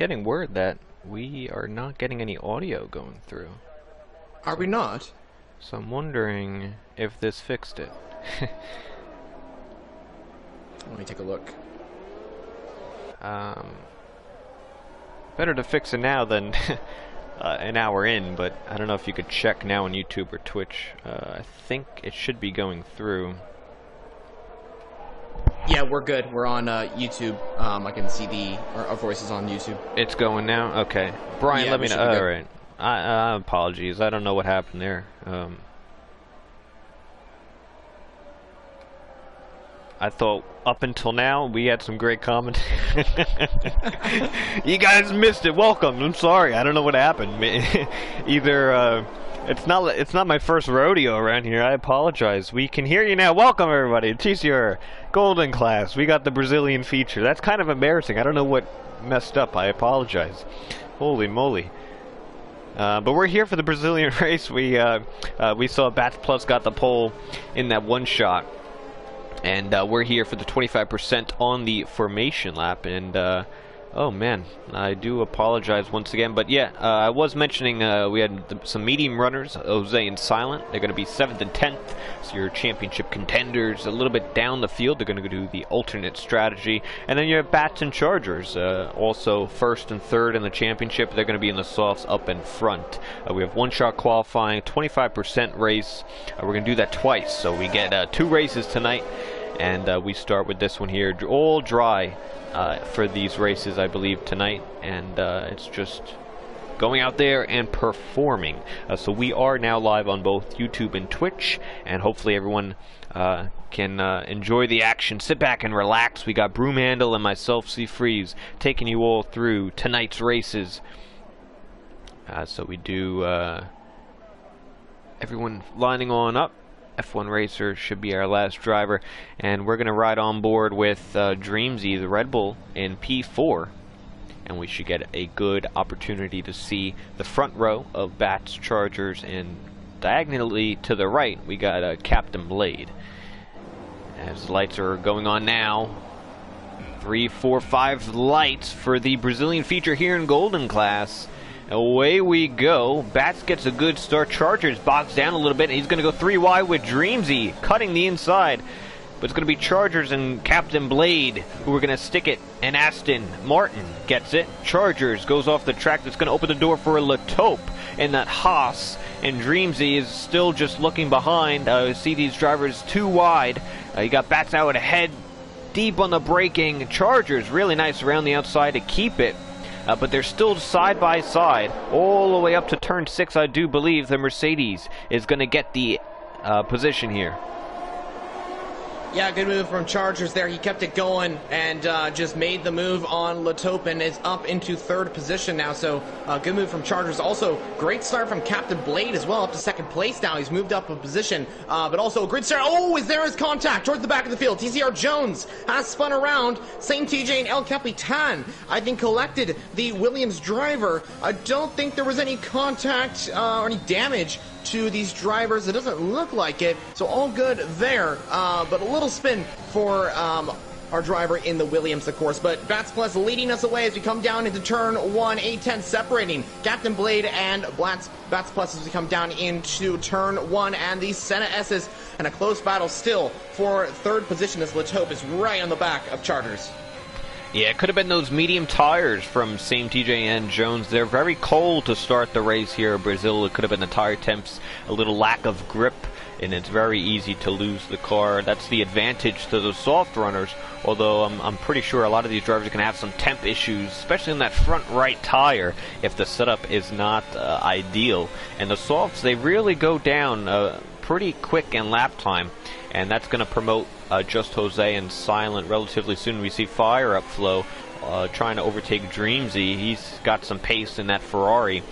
getting word that we are not getting any audio going through. Are we not? So I'm wondering if this fixed it. Let me take a look. Better to fix it now than an hour in, but I don't know if you could check now on YouTube or Twitch. I think it should be going through. Yeah, we're good. We're on YouTube. I can see our voices on YouTube. It's going now? Okay. Brian, Yeah, let me know. be Alright. Apologies. I don't know what happened there. I thought up until now we had some great commentary. You guys missed it. Welcome. I'm sorry. I don't know what happened. Either it's not my first rodeo around here. I apologize. We can hear you now. Welcome everybody. Tcr Golden Class. We got the Brazilian feature. That's kind of embarrassing. I don't know what messed up. I apologize. Holy moly. But we're here for the Brazilian race. We saw Bats Plus got the pole in that one shot. And we're here for the 25% on the formation lap, and oh man, I do apologize once again, but yeah, I was mentioning we had some medium runners, Jose and Silent. They're going to be 7th and 10th, so your championship contenders. A little bit down the field, they're going to do the alternate strategy, and then you have Bats and Chargers, also 1st and 3rd in the championship. They're going to be in the softs up in front. We have one-shot qualifying, 25% race. We're going to do that twice, so we get 2 races tonight. And we start with this one here, all dry for these races, I believe, tonight. And it's just going out there and performing. So we are now live on both YouTube and Twitch. And hopefully everyone can enjoy the action. Sit back and relax. We got Broomhandle and myself, C Freeze, taking you all through tonight's races. So we do everyone lining on up. F1 Racer should be our last driver, and we're going to ride on board with Dreamsy, the Red Bull, in P4, and we should get a good opportunity to see the front row of Bats, Chargers, and diagonally to the right we got Captain Blade. As the lights are going on now, 3, 4, 5 lights for the Brazilian feature here in Golden Class. Away we go. Bats gets a good start. Chargers bogs down a little bit, and he's going to go 3 wide with Dreamsy cutting the inside. But it's going to be Chargers and Captain Blade who are going to stick it, and Aston Martin gets it. Chargers goes off the track. That's going to open the door for a Latope in that Haas, and Dreamsy is still just looking behind. See these drivers 2 wide. You got Bats out ahead, deep on the braking. Chargers really nice around the outside to keep it. But they're still side by side all the way up to turn 6. I do believe the Mercedes is going to get the position here. Yeah, good move from Chargers there. He kept it going and just made the move on Latope and is up into 3rd position now. So good move from Chargers. Also, great start from Captain Blade as well, up to 2nd place now. He's moved up a position, but also a great start. Oh, is there his contact towards the back of the field? TCR Jones has spun around. Same TJ and El Capitan, I think, collected the Williams driver. I don't think there was any contact or any damage to these drivers. It doesn't look like it, so all good there, but a little spin for our driver in the Williams, of course. But Bats Plus leading us away as we come down into turn 1, 8-10 separating Captain Blade and Bats Plus as we come down into turn 1, and the Senna S's, and a close battle still for 3rd position as Latope is right on the back of Chargers. Yeah, it could have been those medium tires from same TJ and Jones. They're very cold to start the race here in Brazil. It could have been the tire temps, a little lack of grip, and it's very easy to lose the car. That's the advantage to the soft runners, although I'm pretty sure a lot of these drivers are going to have some temp issues, especially in that front right tire if the setup is not ideal. And the softs, they really go down pretty quick in lap time, and that's going to promote Just Jose and Silent relatively soon. We see Fire Up Flow trying to overtake Dreamsy. He's got some pace in that Ferrari,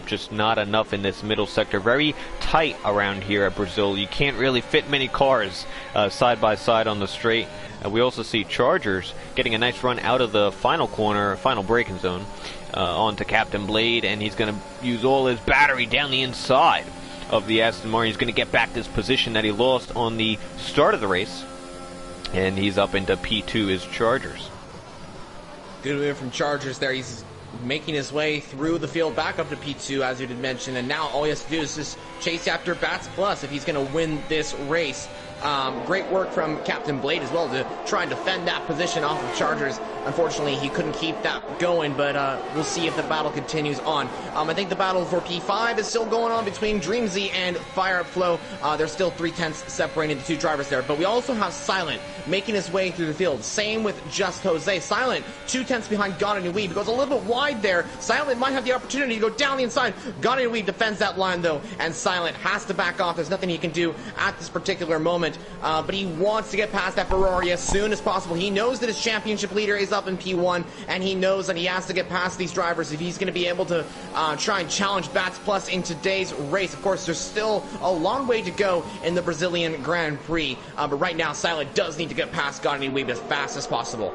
just not enough in this middle sector. Very tight around here at Brazil. You can't really fit many cars side by side on the straight. We also see Chargers getting a nice run out of the final corner, final braking zone, onto Captain Blade, and he's going to use all his battery down the inside of the Aston Martin. He's going to get back this position that he lost on the start of the race, and he's up into P2 as Chargers. Good move from Chargers there. He's making his way through the field back up to P2, as you did mention, and now all he has to do is just chase after Bats Plus if he's going to win this race. Great work from Captain Blade as well to try and defend that position off of Chargers. Unfortunately, he couldn't keep that going, but we'll see if the battle continues on. I think the battle for P5 is still going on between Dreamzy and Fire Up Flow. There's still 3/10 separating the two drivers there, but we also have Silent making his way through the field. Same with Just Jose. Silent 2/10 behind God and Weeb. Goes a little bit wide there. Silent might have the opportunity to go down the inside. God and Weeb defends that line though, and Silent has to back off. There's nothing he can do at this particular moment. But he wants to get past that Ferrari as soon as possible. He knows that his championship leader is up in P1, and he knows that he has to get past these drivers if he's going to be able to try and challenge Bats Plus in today's race. Of course, there's still a long way to go in the Brazilian Grand Prix, but right now, Silent does need to get past Godini Weeb as fast as possible.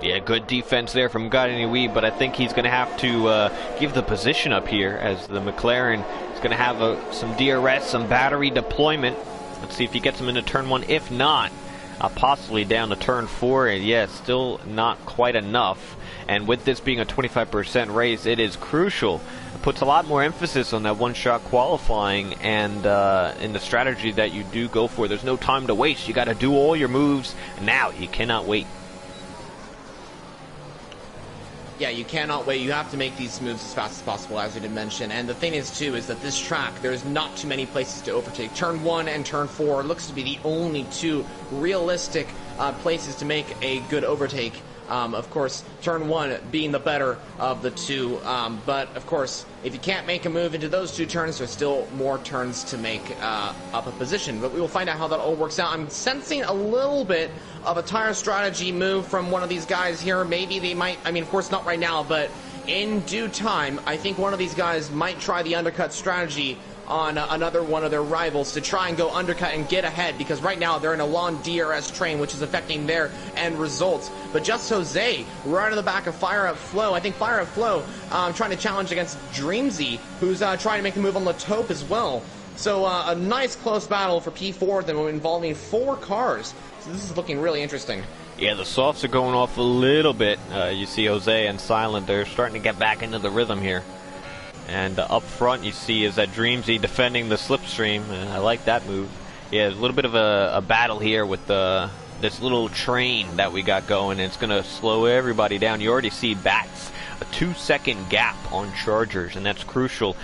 Yeah, good defense there from Godini Weeb, but I think he's going to have to give the position up here as the McLaren is going to have some DRS, some battery deployment. Let's see if he gets him into turn 1. If not, possibly down to turn 4. And yeah, still not quite enough. And with this being a 25% race, it is crucial. It puts a lot more emphasis on that one-shot qualifying and in the strategy that you do go for. There's no time to waste. You got to do all your moves now. You cannot wait. Yeah, you cannot wait. You have to make these moves as fast as possible, as you did mention. And the thing is, too, is that this track, there's not too many places to overtake. Turn 1 and Turn 4 looks to be the only two realistic places to make a good overtake. Of course, Turn 1 being the better of the two. But, of course, if you can't make a move into those two turns, there's still more turns to make up a position. But we will find out how that all works out. I'm sensing a little bit of a tire strategy move from one of these guys here. Maybe they might, I mean, of course, not right now, but in due time, I think one of these guys might try the undercut strategy on another one of their rivals to try and go undercut and get ahead, because right now they're in a long DRS train, which is affecting their end results. But Just Jose right on the back of Fire Up Flow. I think Fire Up Flow trying to challenge against Dreamzy, who's trying to make a move on Latope as well. So a nice close battle for P4 then involving 4 cars. So this is looking really interesting. Yeah, the softs are going off a little bit. You see Jose and Silent, they're starting to get back into the rhythm here. And up front you see is that Dreamzy defending the slipstream. I like that move. Yeah, a little bit of a battle here with this little train that we got going. It's going to slow everybody down. You already see Bats, a 2-second gap on Chargers, and that's crucial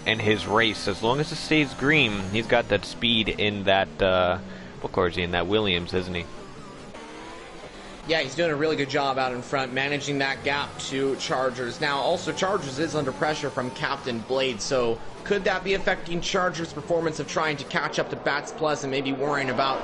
in his race. As long as it stays green, he's got that speed in that, what car is he in? That Williams, isn't he? Yeah, he's doing a really good job out in front, managing that gap to Chargers. Now, also, Chargers is under pressure from Captain Blade, so could that be affecting Chargers' performance of trying to catch up to Bats Plus and maybe worrying about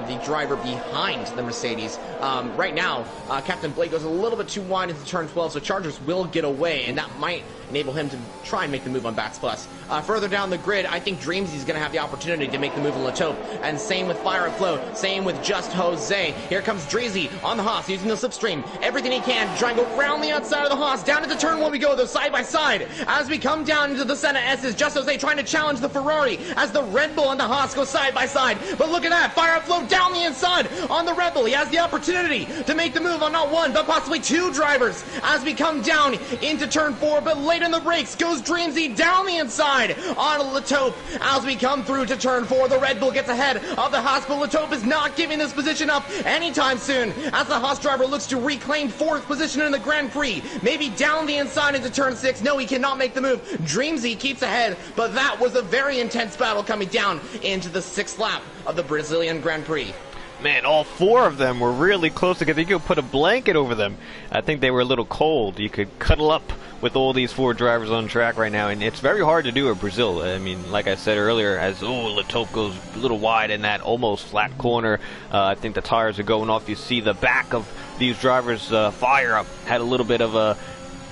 the driver behind the Mercedes? Right now, Captain Blade goes a little bit too wide into turn 12, so Chargers will get away, and that might enable him to try and make the move on Bats Plus. Further down the grid, I think Dreamzy's going to have the opportunity to make the move on Latope, and same with Fire and Flow, same with Just Jose. Here comes Dreamzy on the Haas, using the slipstream, everything he can to try and go around the outside of the Haas. Down into turn 1 we go, though, side by side. As we come down into the Senna S's, Just Jose trying to challenge the Ferrari as the Red Bull and the Haas go side by side. But look at that, Fire and Flow down the inside on the Red Bull. He has the opportunity to make the move on not one, but possibly 2 drivers as we come down into turn 4, but late in the brakes goes Dreamzy down the inside on Latope. As we come through to turn 4, the Red Bull gets ahead of the Haas, but Latope is not giving this position up anytime soon as the Haas driver looks to reclaim 4th position in the Grand Prix. Maybe down the inside into turn 6. No, he cannot make the move. Dreamzy keeps ahead, but that was a very intense battle coming down into the 6th lap of the Brazilian Grand Prix. Man, all 4 of them were really close together. You could put a blanket over them. I think they were a little cold. You could cuddle up with all these 4 drivers on track right now, and it's very hard to do at Brazil. I mean, like I said earlier, as Latope goes a little wide in that almost flat corner, I think the tires are going off. You see the back of these drivers Fire Up had a little bit of a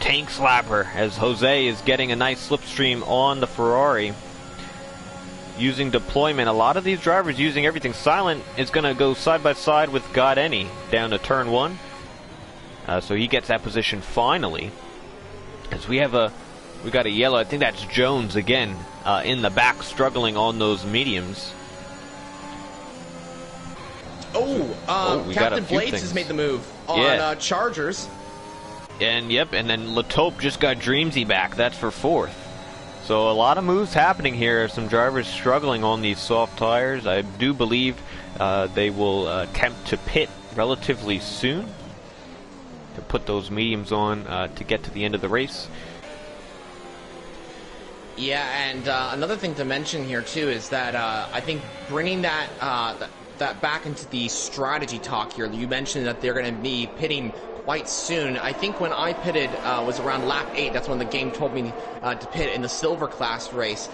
tank slapper as Jose is getting a nice slipstream on the Ferrari. Using deployment, a lot of these drivers using everything. Silent is going to go side by side with Godeni down to turn 1. So he gets that position finally. As we got a yellow, I think that's Jones again in the back struggling on those mediums. Captain Blades has made the move on Chargers. And yep, and then Latope just got Dreamsy back. That's for 4th. So a lot of moves happening here. Some drivers struggling on these soft tires. I do believe they will attempt to pit relatively soon to put those mediums on to get to the end of the race. Yeah, and another thing to mention here too is that I think bringing that back into the strategy talk here. You mentioned that they're going to be pitting quite soon. I think when I pitted was around lap 8. That's when the game told me to pit in the silver class race.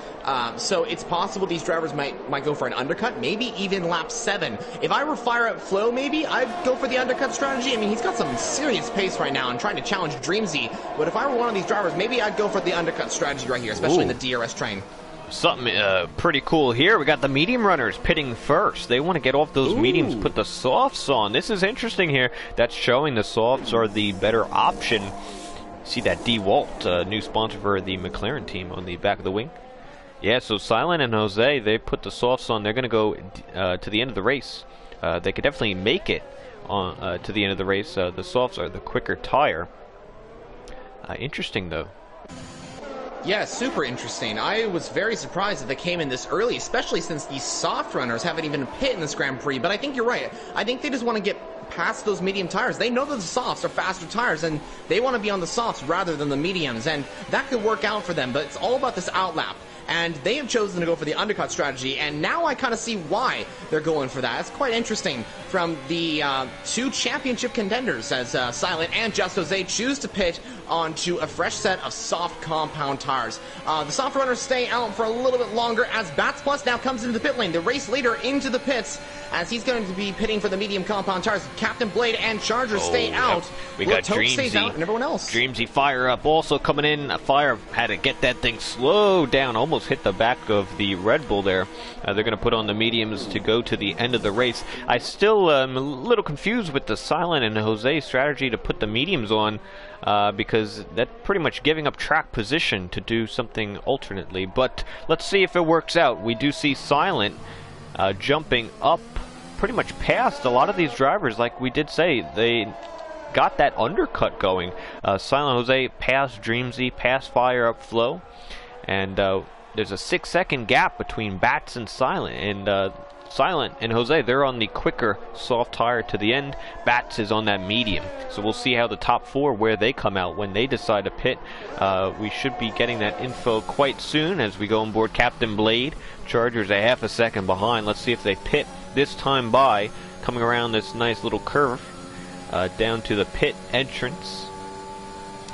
So it's possible these drivers might go for an undercut, maybe even lap 7. If I were Fire Up Flo, maybe I'd go for the undercut strategy. I mean, he's got some serious pace right now and trying to challenge Dreamsy. But if I were one of these drivers, maybe I'd go for the undercut strategy right here, especially in the DRS train. Something pretty cool here. We got the medium runners pitting first. They want to get off those mediums, put the softs on. This is interesting here. That's showing the softs are the better option. See that DeWalt, new sponsor for the McLaren team on the back of the wing. Yeah, so Silent and Jose, they put the softs on. They're going to go to the end of the race. They could definitely make it on to the end of the race. The softs are the quicker tire. Interesting, though. Yeah, super interesting. I was very surprised that they came in this early, especially since these soft runners haven't even pit in this Grand Prix. But I think you're right. I think they just want to get past those medium tires. They know that the softs are faster tires, and they want to be on the softs rather than the mediums. And that could work out for them, but it's all about this outlap. And they have chosen to go for the undercut strategy, and now I kind of see why they're going for that. It's quite interesting from the 2 championship contenders as Silent and Just Jose choose to pit onto a fresh set of soft compound tires. The soft runners stay out for a little bit longer as Bats Plus now comes into the pit lane. The race leader into the pits as he's going to be pitting for the medium compound tires. Captain Blade and Chargers stay out. Yep. We got Dreamsy. Stays out and everyone else. Dreamsy Fire Up also coming in. Fire had to get that thing slowed down. Almost hit the back of the Red Bull there. They're going to put on the mediums to go to the end of the race. I still am a little confused with the Silent and Jose strategy to put the mediums on because that's pretty much giving up track position to do something alternately. But let's see if it works out. We do see Silent jumping up pretty much past a lot of these drivers. Like we did say, they got that undercut going. Silent Jose passed Dreamsy, passed Fire Up Flo, and there's a 6-second gap between Bats and Silent, and Silent and Jose, they're on the quicker soft tire to the end. Bats is on that medium. So we'll see how the top 4, where they come out when they decide to pit. We should be getting that info quite soon as we go on board Captain Blade. Chargers a half a second behind. Let's see if they pit this time by, coming around this nice little curve down to the pit entrance.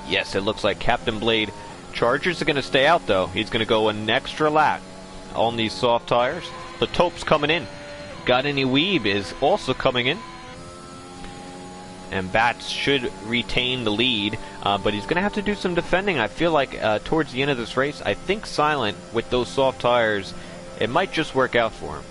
Yes, it looks like Captain Blade. Chargers are going to stay out, though. He's going to go an extra lap on these soft tires. The Tope's coming in. Got Any Weeb is also coming in. And Bats should retain the lead, but he's going to have to do some defending. I feel like towards the end of this race, I think Silent, with those soft tires, it might just work out for him.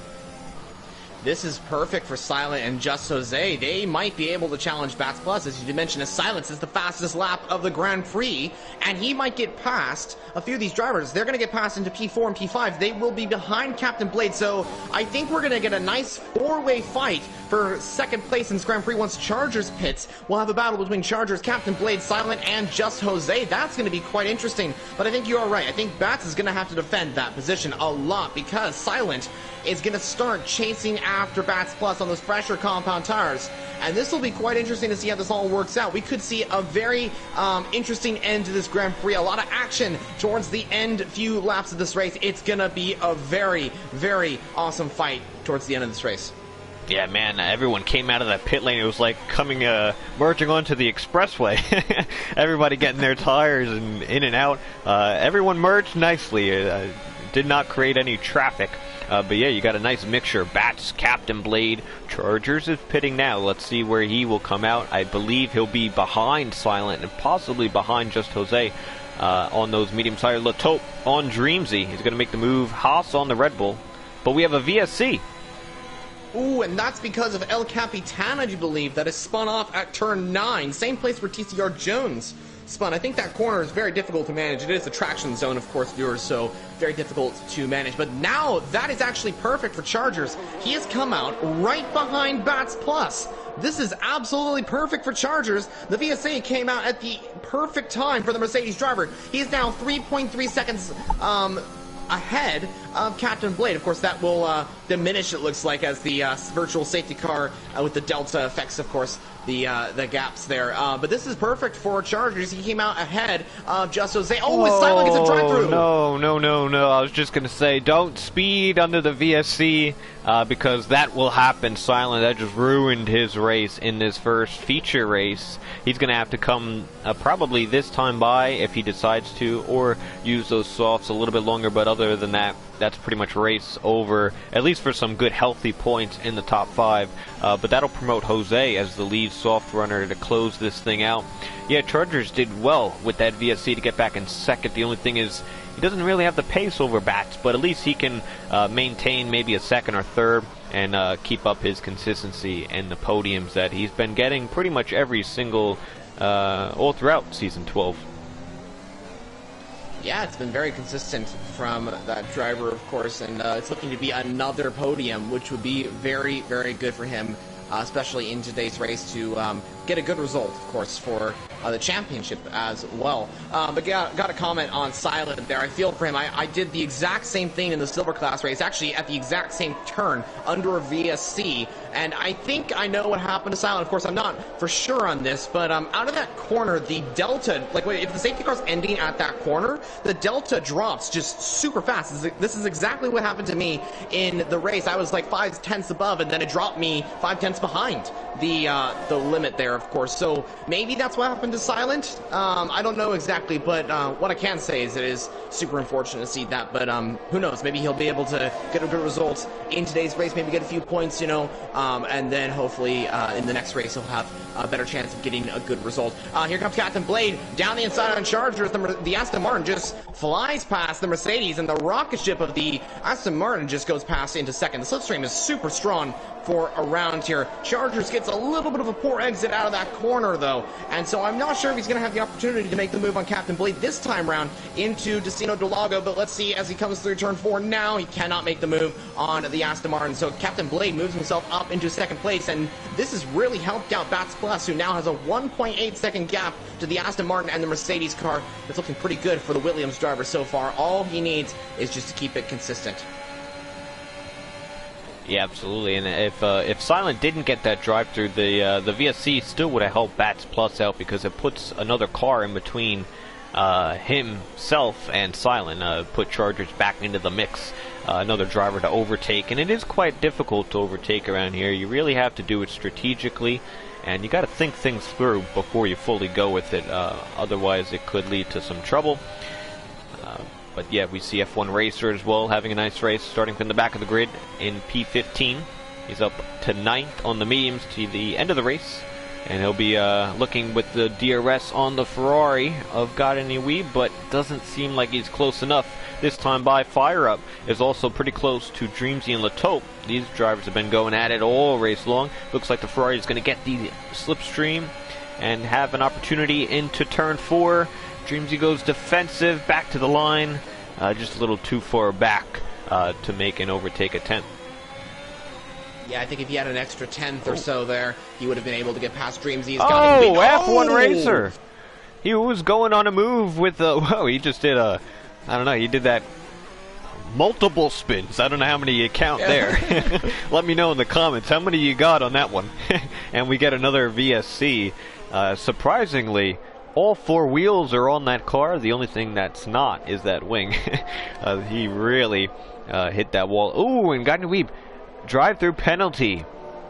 This is perfect for Silent and Just Jose. They might be able to challenge Bats Plus. As you mentioned, Silence is the fastest lap of the Grand Prix, and he might get past a few of these drivers. They're going to get past into P4 and P5. They will be behind Captain Blade, so I think we're going to get a nice 4-way fight for second place in this Grand Prix once Chargers pits. We'll have a battle between Chargers, Captain Blade, Silent, and Just Jose. That's going to be quite interesting, but I think you are right. I think Bats is going to have to defend that position a lot because Silent is going to start chasing after Bats Plus on those fresher compound tires. And this will be quite interesting to see how this all works out. We could see a very interesting end to this Grand Prix. A lot of action towards the end few laps of this race. It's going to be a very, very awesome fight towards the end of this race. Yeah, man, everyone came out of that pit lane. It was like coming, merging onto the expressway. Everybody getting their tires and in and out. Everyone merged nicely. Did not create any traffic. But yeah, you got a nice mixture. Bats, Captain Blade, Chargers is pitting now. Let's see where he will come out. I believe he'll be behind Silent and possibly behind Just Jose on those medium tire. Latope on Dreamsy. He's going to make the move. Haas on the Red Bull. But we have a VSC. Ooh, and that's because of El Capitan, I do believe, that is spun off at turn 9. Same place where TCR Jones spun. I think that corner is very difficult to manage. It is a traction zone, of course, viewers, so very difficult to manage. But now that is actually perfect for Chargers. He has come out right behind Bats Plus. This is absolutely perfect for Chargers. The VSA came out at the perfect time for the Mercedes driver. He is now 3.3 seconds ahead of Captain Blade. Of course, that will diminish, it looks like, as the virtual safety car with the delta affects, of course, the gaps there. But this is perfect for Chargers. He came out ahead of Just Jose. Oh, his Silent gets a drive-through. No. I was just going to say, don't speed under the VSC because that will happen. Silent, that just ruined his race in this first feature race. He's going to have to come probably this time by if he decides to, or use those softs a little bit longer. But other than that, that's pretty much race over, at least for some good healthy points in the top 5. But that'll promote Jose as the lead soft runner to close this thing out. Yeah, Chargers did well with that VSC to get back in second. The only thing is he doesn't really have the pace over Bats, but at least he can maintain maybe a second or third and keep up his consistency in the podiums that he's been getting pretty much every single, all throughout Season 12. Yeah, it's been very consistent from that driver, of course, and it's looking to be another podium, which would be very, very good for him, especially in today's race, to get a good result, of course, for the championship as well. But got a comment on Silent there. I feel for him. I did the exact same thing in the silver class race, actually at the exact same turn under a VSC, and I think I know what happened to Silent. Of course, I'm not for sure on this, but out of that corner, the delta, like if the safety car's ending at that corner, the delta drops just super fast. This is exactly what happened to me in the race. I was like 5/10 above, and then it dropped me 5/10 behind the limit there, of course. So maybe that's what happened to Silent. I don't know exactly, but what I can say is it is super unfortunate to see that. But who knows? Maybe he'll be able to get a good result in today's race. Maybe get a few points, you know, and then hopefully in the next race he'll have a better chance of getting a good result. Here comes Captain Blade down the inside on Chargers. The Aston Martin just flies past the Mercedes, and the rocket ship of the Aston Martin just goes past into second. The slipstream is super strong for around here. Chargers gets a little bit of a poor exit out of that corner, though, and so I'm not sure if he's going to have the opportunity to make the move on Captain Blade this time round into Destino del Lago, but let's see as he comes through turn 4 now. He cannot make the move on the Aston Martin, so Captain Blade moves himself up into second place, and this has really helped out Bats Plus, who now has a 1.8 second gap to the Aston Martin and the Mercedes car. It's looking pretty good for the Williams driver so far. All he needs is just to keep it consistent. Yeah, absolutely. And if Silent didn't get that drive through, the VSC still would have helped Bats Plus out because it puts another car in between himself and Silent, put Chargers back into the mix. Another driver to overtake, and it is quite difficult to overtake around here. You really have to do it strategically, and you got to think things through before you fully go with it. Otherwise, it could lead to some trouble. But yeah, we see F1 Racer as well having a nice race, starting from the back of the grid in P15. He's up to 9th on the mediums to the end of the race, and he'll be looking with the DRS on the Ferrari of Gardenier, but doesn't seem like he's close enough. This time by Fire Up is also pretty close to Dreamsy and Latope. These drivers have been going at it all race long. Looks like the Ferrari is going to get the slipstream and have an opportunity into turn 4. Dreamsy goes defensive, back to the line, just a little too far back to make an overtake attempt. Yeah, I think if he had an extra 10th or so there, he would have been able to get past Dreamsy. Oh, F1 Racer! He was going on a move with whoa, he just did I don't know, he did that multiple spins. I don't know how many you count there. Let me know in the comments how many you got on that one. And we get another VSC. Surprisingly, all 4 wheels are on that car. The only thing that's not is that wing. He really hit that wall. Ooh, and Gardner Weeb, drive-through penalty.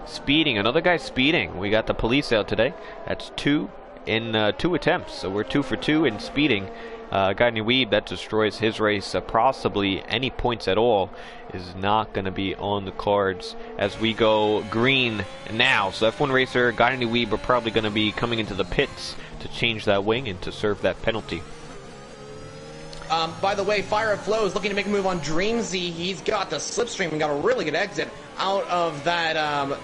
Speeding, another guy speeding. We got the police out today. That's 2 in 2 attempts. So we're 2 for 2 in speeding. Gardner Weeb, that destroys his race. Possibly any points at all is not going to be on the cards as we go green now. So F1 Racer, Gardner Weeb are probably going to be coming into the pits to change that wing and to serve that penalty. By the way, Fire at Flow is looking to make a move on Dreamsy. He's got the slipstream and got a really good exit out of that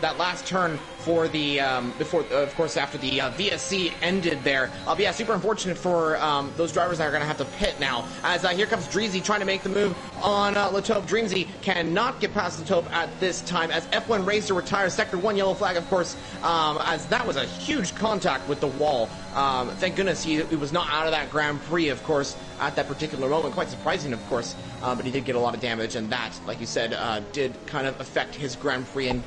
that last turn for the before, of course, after the VSC ended there. But yeah, super unfortunate for those drivers that are going to have to pit now. As here comes Dreamsy trying to make the move on Latope. Dreamsy cannot get past Latope at this time as F1 Racer retires Sector 1 yellow flag, of course, as that was a huge contact with the wall. Thank goodness he was not out of that Grand Prix, of course, at that particular moment. Quite surprising, of course, but he did get a lot of damage, and that, like you said, did kind of affect his Grand Prix and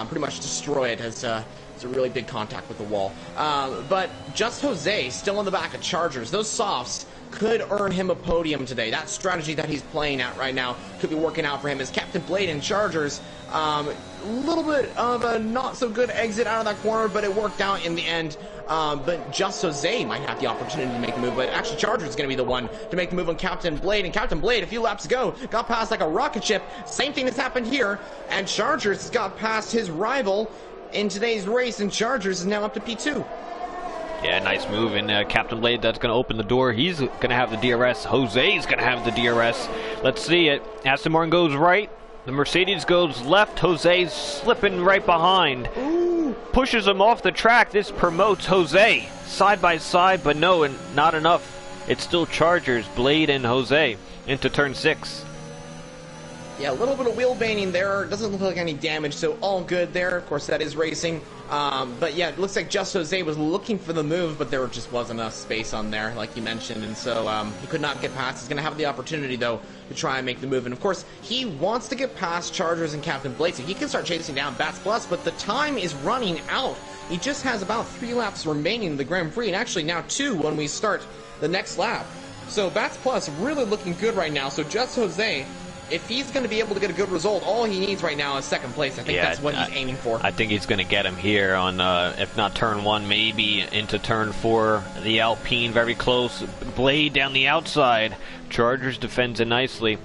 pretty much destroy it as it's a really big contact with the wall. But Just Jose still in the back of Chargers. Those softs could earn him a podium today. That strategy that he's playing at right now could be working out for him as Captain Blade and Chargers. A little bit of a not so good exit out of that corner, but it worked out in the end. But Just Jose might have the opportunity to make a move, but actually Chargers is going to be the one to make the move on Captain Blade. And Captain Blade, a few laps ago, got past like a rocket ship. Same thing has happened here, and Chargers has got past his rival in today's race, and Chargers is now up to P2. Yeah, nice move, and Captain Blade, that's going to open the door. He's going to have the DRS. Jose's going to have the DRS. Let's see it. Aston Martin goes right. The Mercedes goes left. Jose's slipping right behind. Ooh. Pushes him off the track. This promotes Jose side by side, but no, and not enough. It's still Chargers, Blade and Jose into turn 6. Yeah, a little bit of wheel baiting there. Doesn't look like any damage, so all good there. Of course, that is racing. But yeah, it looks like Just Jose was looking for the move, but there just wasn't enough space on there, like you mentioned, and so he could not get past. He's going to have the opportunity, though, to try and make the move. And of course, he wants to get past Chargers and Captain Blade, so he can start chasing down Bats Plus, but the time is running out. He just has about 3 laps remaining in the Grand Prix, and actually now 2 when we start the next lap. So Bats Plus really looking good right now. So Just Jose, if he's going to be able to get a good result, all he needs right now is second place. I think that's what he's aiming for. I think he's going to get him here on, if not turn 1, maybe into turn 4. The Alpine very close. Blade down the outside. Chargers defends it nicely.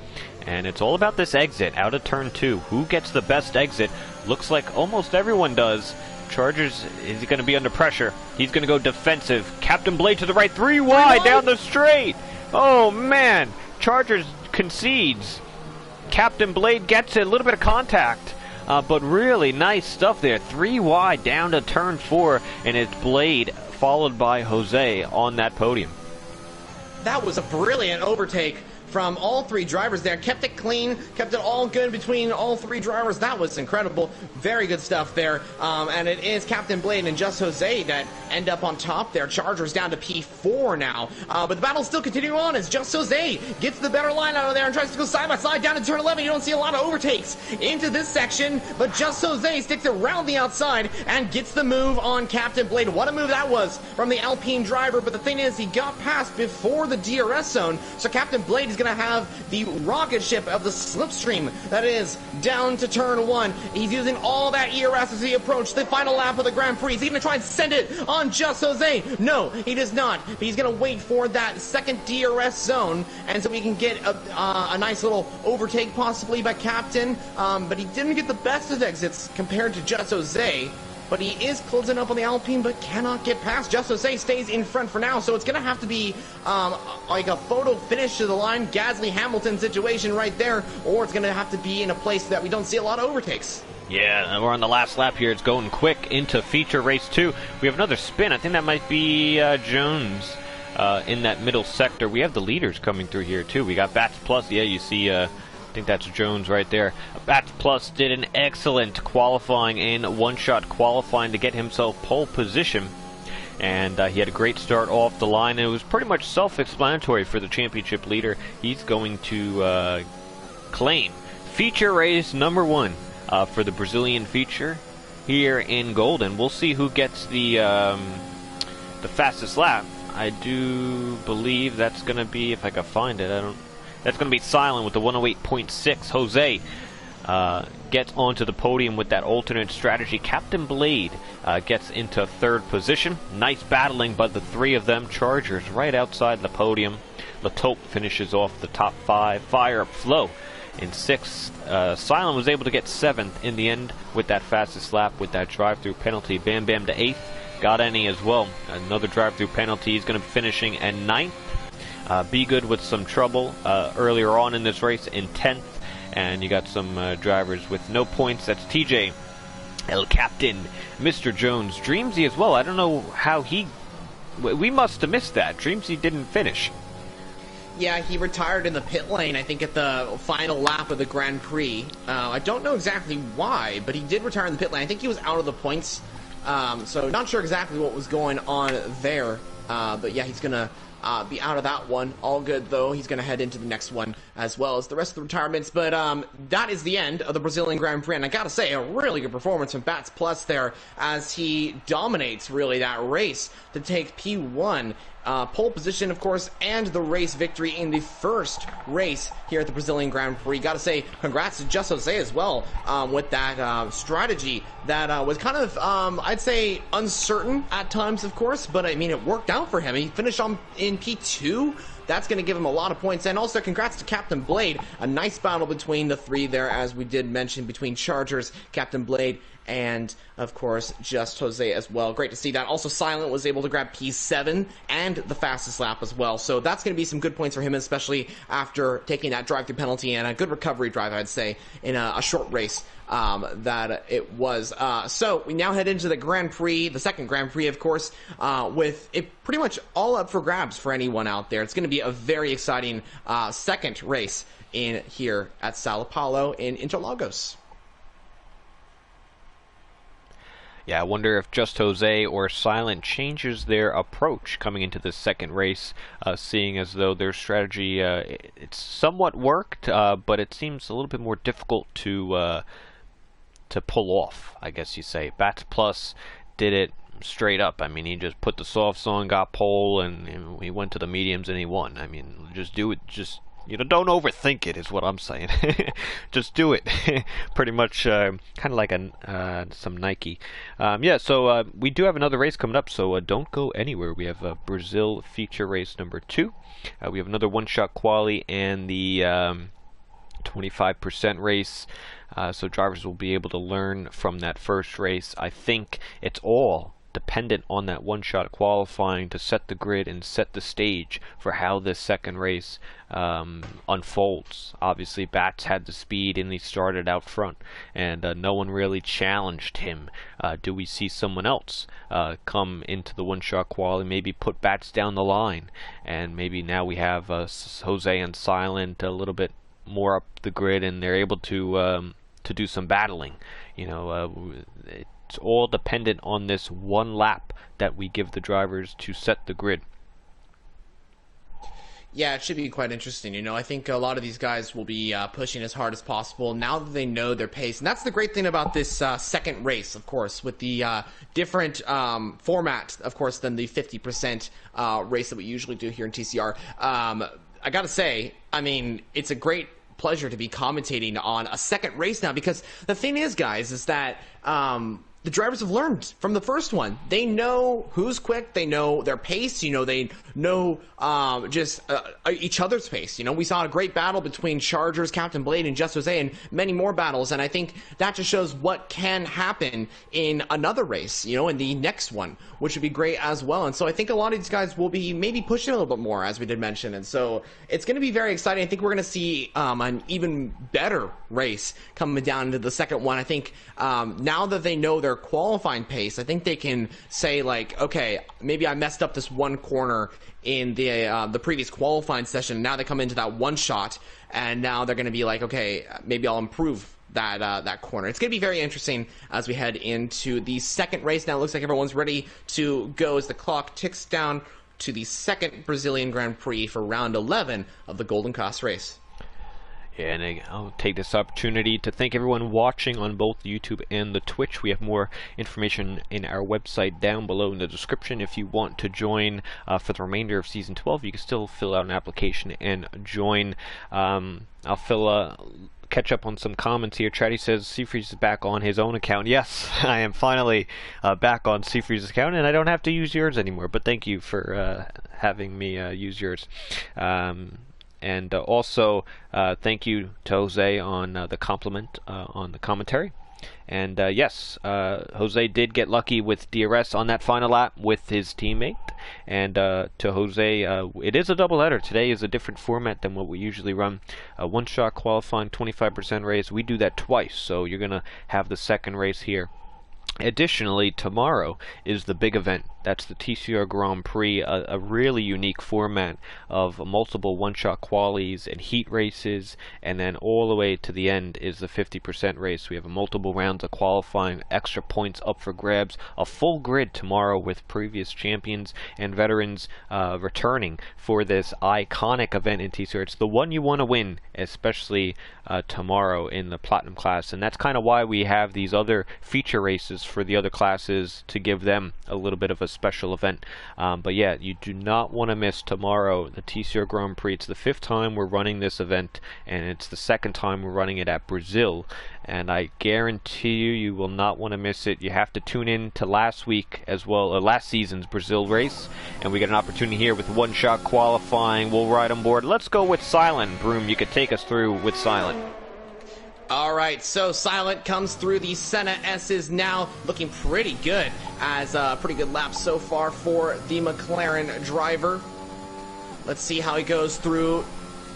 And it's all about this exit out of turn 2. Who gets the best exit? Looks like almost everyone does. Chargers is going to be under pressure. He's going to go defensive. Captain Blade to the right. 3 wide down the straight. Oh, man. Chargers concedes. Captain Blade gets it, a little bit of contact, but really nice stuff there. 3 wide down to turn 4, and it's Blade followed by Jose on that podium. That was a brilliant overtake from all 3 drivers there. Kept it clean, kept it all good between all 3 drivers. That was incredible. Very good stuff there. And it is Captain Blade and Just Jose that end up on top there. Chargers down to P4 now. But the battle's still continuing on as Just Jose gets the better line out of there and tries to go side by side down to turn 11. You don't see a lot of overtakes into this section, but Just Jose sticks it around the outside and gets the move on Captain Blade. What a move that was from the Alpine driver, but the thing is, he got past before the DRS zone, so Captain Blade is going to have the rocket ship of the slipstream that is down to turn 1. He's using all that ERS as he approaches the final lap of the Grand Prix. Is he going to try and send it on Just Jose? No, he does not. He's going to wait for that second DRS zone, and so we can get a nice little overtake possibly by Captain, but he didn't get the best of exits compared to Just Jose. But he is closing up on the Alpine, but cannot get past. Just Jose stays in front for now, so it's going to have to be like a photo finish to the line, Gasly-Hamilton situation right there, or it's going to have to be in a place that we don't see a lot of overtakes. Yeah, we're on the last lap here. It's going quick into feature race 2. We have another spin. I think that might be Jones in that middle sector. We have the leaders coming through here, too. We got Bats Plus. Yeah, you see... I think that's Jones right there. Bats Plus did an excellent qualifying in one-shot qualifying to get himself pole position. And he had a great start off the line. It was pretty much self-explanatory for the championship leader. He's going to claim feature race number 1 for the Brazilian feature here in Golden. We'll see who gets the fastest lap. I do believe that's going to be, if I can find it, that's going to be Silent with the 108.6. Jose gets onto the podium with that alternate strategy. Captain Blade gets into 3rd position. Nice battling by the 3 of them. Chargers right outside the podium. Latope finishes off the top 5. Fire Flow in 6th. Silent was able to get 7th in the end with that fastest lap with that drive-through penalty. Bam Bam to 8th. Got any as well. Another drive-through penalty. He's going to be finishing at 9th. Be Good with some trouble earlier on in this race in 10th, and you got some drivers with no points. That's TJ, El Captain, Mr. Jones, Dreamsy as well. I don't know how we must have missed that. Dreamsy didn't finish. Yeah, he retired in the pit lane, I think, at the final lap of the Grand Prix. I don't know exactly why, but he did retire in the pit lane. I think he was out of the points, so not sure exactly what was going on there. But yeah, he's going to be out of that one. All good, though. He's going to head into the next one as well as the rest of the retirements. But that is the end of the Brazilian Grand Prix. And I got to say, a really good performance from Bats Plus there as he dominates, really, that race to take P1. Pole position, of course, and the race victory in the first race here at the Brazilian Grand Prix. Got to say, congrats to Just Jose as well with that strategy that was kind of, I'd say, uncertain at times, of course, but I mean, it worked out for him. He finished in P2. That's going to give him a lot of points. And also, congrats to Captain Blade. A nice battle between the three there, as we did mention, between Chargers, Captain Blade, and, of course, Just Jose as well. Great to see that. Also, Silent was able to grab P7 and the fastest lap as well. So that's going to be some good points for him, especially after taking that drive-through penalty and a good recovery drive, I'd say, in a short race that it was. So we now head into the Grand Prix, the second Grand Prix, of course, with it pretty much all up for grabs for anyone out there. It's going to be a very exciting second race in here at Sao Paulo in Interlagos. Yeah, I wonder if Just Jose or Silent changes their approach coming into this second race, seeing as though their strategy, it's somewhat worked, but it seems a little bit more difficult to pull off, I guess you say. Bats Plus did it straight up. I mean, he just put the softs on, got pole, and he went to the mediums and he won. I mean, just do it, don't overthink it, is what I'm saying. Just do it. Pretty much kind of like some Nike. Yeah, so we do have another race coming up, so don't go anywhere. We have Brazil feature race number 2. We have another one-shot quali and the 25% race. So drivers will be able to learn from that first race. I think it's all dependent on that one-shot qualifying to set the grid and set the stage for how this second race unfolds. Obviously, Bats had the speed and he started out front, and no one really challenged him. Do we see someone else come into the one-shot quality, maybe put Bats down the line, and maybe now we have Jose and Silent a little bit more up the grid, and they're able to do some battling. It's all dependent on this one lap that we give the drivers to set the grid. Yeah, it should be quite interesting. I think a lot of these guys will be pushing as hard as possible now that they know their pace. And that's the great thing about this second race, of course, with the different format, of course, than the 50% race that we usually do here in TCR. I got to say, I mean, it's a great pleasure to be commentating on a second race now, because the thing is, guys, is that the drivers have learned from the first one. They know who's quick. They know their pace. They know each other's pace. We saw a great battle between Chargers, Captain Blade, and Just Jose, and many more battles. And I think that just shows what can happen in another race, in the next one, which would be great as well. And so I think a lot of these guys will be maybe pushing a little bit more, as we did mention. And so it's going to be very exciting. I think we're going to see an even better race coming down into the second one. I think now that they know their qualifying pace, I think they can say, like, okay, maybe I messed up this one corner in the previous qualifying session. Now they come into that one shot, and now they're going to be like, okay, maybe I'll improve that corner. It's going to be very interesting as we head into the second race. Now it looks like everyone's ready to go as the clock ticks down to the second Brazilian Grand Prix for round 11 of the Golden Cross race. Yeah, and I'll take this opportunity to thank everyone watching on both YouTube and the Twitch. We have more information in our website down below in the description. If you want to join for the remainder of Season 12, you can still fill out an application and join. I'll catch up on some comments here. Chatty says Seafreeze is back on his own account. Yes, I am finally back on Seafreeze's account, and I don't have to use yours anymore, but thank you for having me use yours. And also, thank you to Jose on the compliment on the commentary. And yes, Jose did get lucky with DRS on that final lap with his teammate. And to Jose, it is a doubleheader. Today is a different format than what we usually run. One-shot qualifying, 25% race. We do that twice, so you're going to have the second race here. Additionally, tomorrow is the big event. That's the Tcr Grand Prix, a really unique format of multiple one-shot qualies and heat races, and then all the way to the end is the 50% race. We have multiple rounds of qualifying, extra points up for grabs, a full grid tomorrow with previous champions and veterans returning for this iconic event in Tcr. It's the one you want to win, especially tomorrow in the Platinum class, and that's kind of why we have these other feature races for the other classes to give them a little bit of a special event. But yeah, you do not want to miss tomorrow the Tcr Grand Prix. It's the 5th time we're running this event, and it's the 2nd time we're running it at Brazil, and I guarantee you will not want to miss it. You have to tune in to last week as well, or last season's Brazil race, and we get an opportunity here with one-shot qualifying. We'll ride on board. Let's go with Silent. Broom, you could take us through with Silent. All right, so Silent comes through. The Senna S is now looking pretty good, as a pretty good lap so far for the McLaren driver. Let's see how he goes through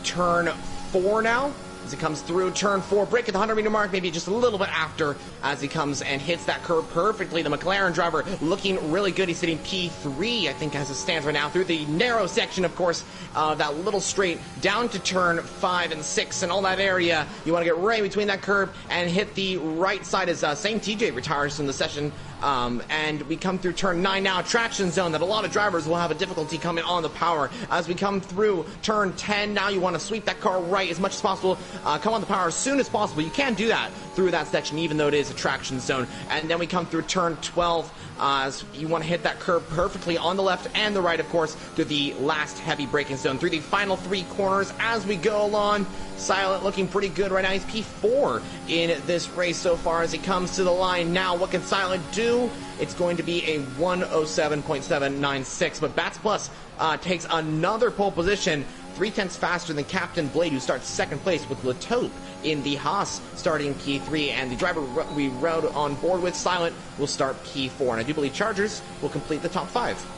turn 4 now. As he comes through turn 4, break at the 100-meter mark, maybe just a little bit after, as he comes and hits that curve perfectly. The McLaren driver looking really good. He's sitting P3, I think, as it stands right now, through the narrow section, of course, that little straight down to turn 5 and 6 and all that area. You want to get right between that curve and hit the right side as same TJ retires from the session. And we come through turn 9 now, traction zone that a lot of drivers will have a difficulty coming on the power. As we come through turn 10, now you want to sweep that car right as much as possible, come on the power as soon as possible. You can do that through that section, even though it is a traction zone. And then we come through turn 12, as you want to hit that curve perfectly on the left and the right, of course, through the last heavy braking zone. Through the final 3 corners as we go along, Silent looking pretty good right now. He's P4 in this race so far as he comes to the line. Now, what can Silent do? It's going to be a 107.796, but Bats Plus takes another pole position, 0.3 faster than Captain Blade, who starts 2nd place, with Latope in the Haas starting P3, and the driver we rode on board with, Silent, will start P4, and I do believe Chargers will complete the top 5.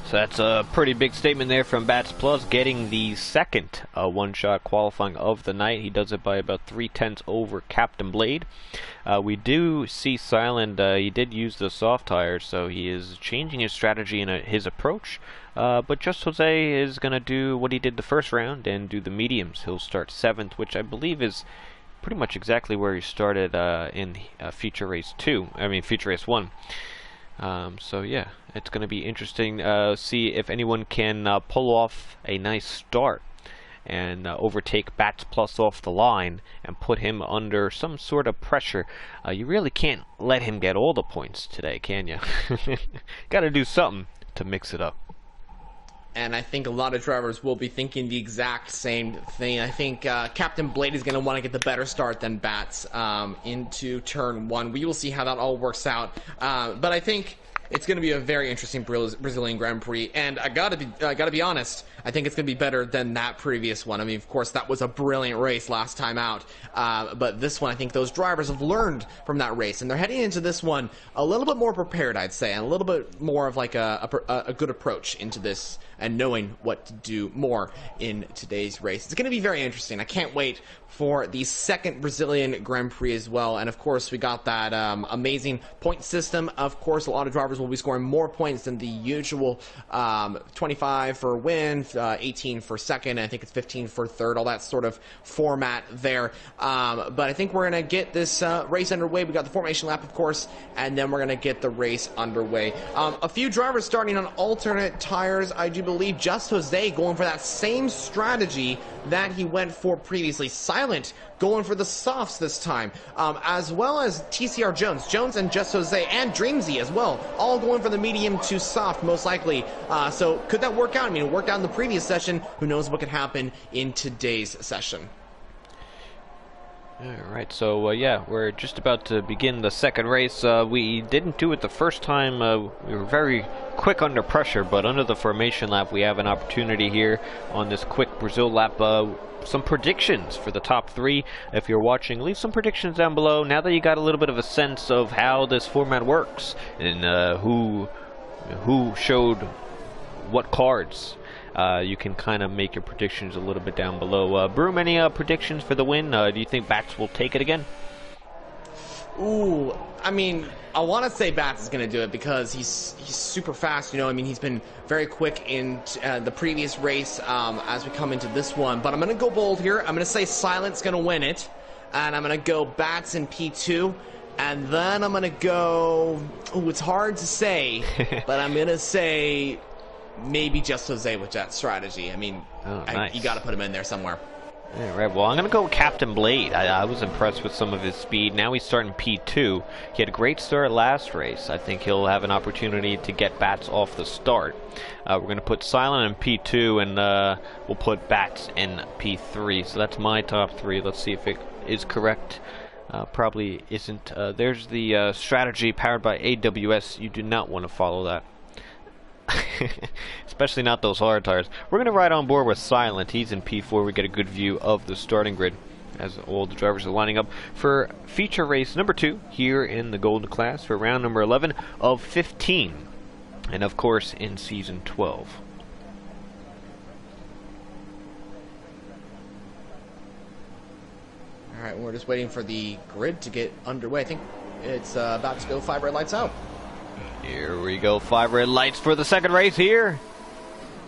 So that's a pretty big statement there from Bats Plus, getting the 2nd one-shot qualifying of the night. He does it by about 0.3 over Captain Blade. We do see Silent, he did use the soft tires, so he is changing his strategy and his approach. But Just Jose is going to do what he did the first round and do the mediums. He'll start 7th, which I believe is pretty much exactly where he started in Feature Race 1. So yeah, it's going to be interesting see if anyone can pull off a nice start and overtake Bats Plus off the line and put him under some sort of pressure. You really can't let him get all the points today, can you? Got to do something to mix it up. And I think a lot of drivers will be thinking the exact same thing. I think Captain Blade is going to want to get the better start than Bats into turn 1. We will see how that all works out. But I think it's going to be a very interesting Brazilian Grand Prix, and I gotta be honest, I think it's going to be better than that previous one. I mean, of course, that was a brilliant race last time out, but this one, I think those drivers have learned from that race, and they're heading into this one a little bit more prepared, I'd say, and a little bit more of like a good approach into this, and knowing what to do more in today's race. It's going to be very interesting. I can't wait for the 2nd Brazilian Grand Prix as well, and of course, we got that amazing point system. Of course, a lot of drivers will be scoring more points than the usual 25 for win, 18 for 2nd, and I think it's 15 for 3rd, all that sort of format there. But I think we're going to get this race underway. We got the formation lap, of course, and then we're going to get the race underway. A few drivers starting on alternate tires. I do believe Just Jose going for that same strategy that he went for previously. Silent going for the softs this time, as well as TCR Jones and Just Jose and Dreamzy as well, all going for the medium to soft most likely. So could that work out? I mean, it worked out in the previous session. Who knows what could happen in today's session? Alright, so yeah, we're just about to begin the second race. We didn't do it the first time. We were very quick under pressure, but under the formation lap we have an opportunity here on this quick Brazil lap. Some predictions for the top three. If you're watching, leave some predictions down below now that you got a little bit of a sense of how this format works and who showed what cards. You can kind of make your predictions a little bit down below. Broom, any predictions for the win? Do you think Bats will take it again? Ooh, I mean, I want to say Bats is going to do it because he's super fast. You know, I mean, he's been very quick in the previous race as we come into this one. But I'm going to go bold here. I'm going to say Silent's going to win it. And I'm going to go Bats in P2. And then I'm going to go... Ooh, it's hard to say. But I'm going to say... maybe just Jose with that strategy. I mean, nice. You got to put him in there somewhere. All right, well, I'm going to go with Captain Blade. I was impressed with some of his speed. Now he's starting P2. He had a great start last race. I think he'll have an opportunity to get Bats off the start. We're going to put Silent in P2, and we'll put Bats in P3. So that's my top three. Let's see if it is correct. Probably isn't. There's the strategy powered by AWS. You do not want to follow that. Especially not those hard tires. We're going to ride on board with Silent. He's in P4. We get a good view of the starting grid as all the drivers are lining up for feature race number 2 here in the Golden class for round number 11 of 15. And of course in season 12. Alright, we're just waiting for the grid to get underway. I think it's about to go 5 red lights out. Here we go, 5 red lights for the second race here.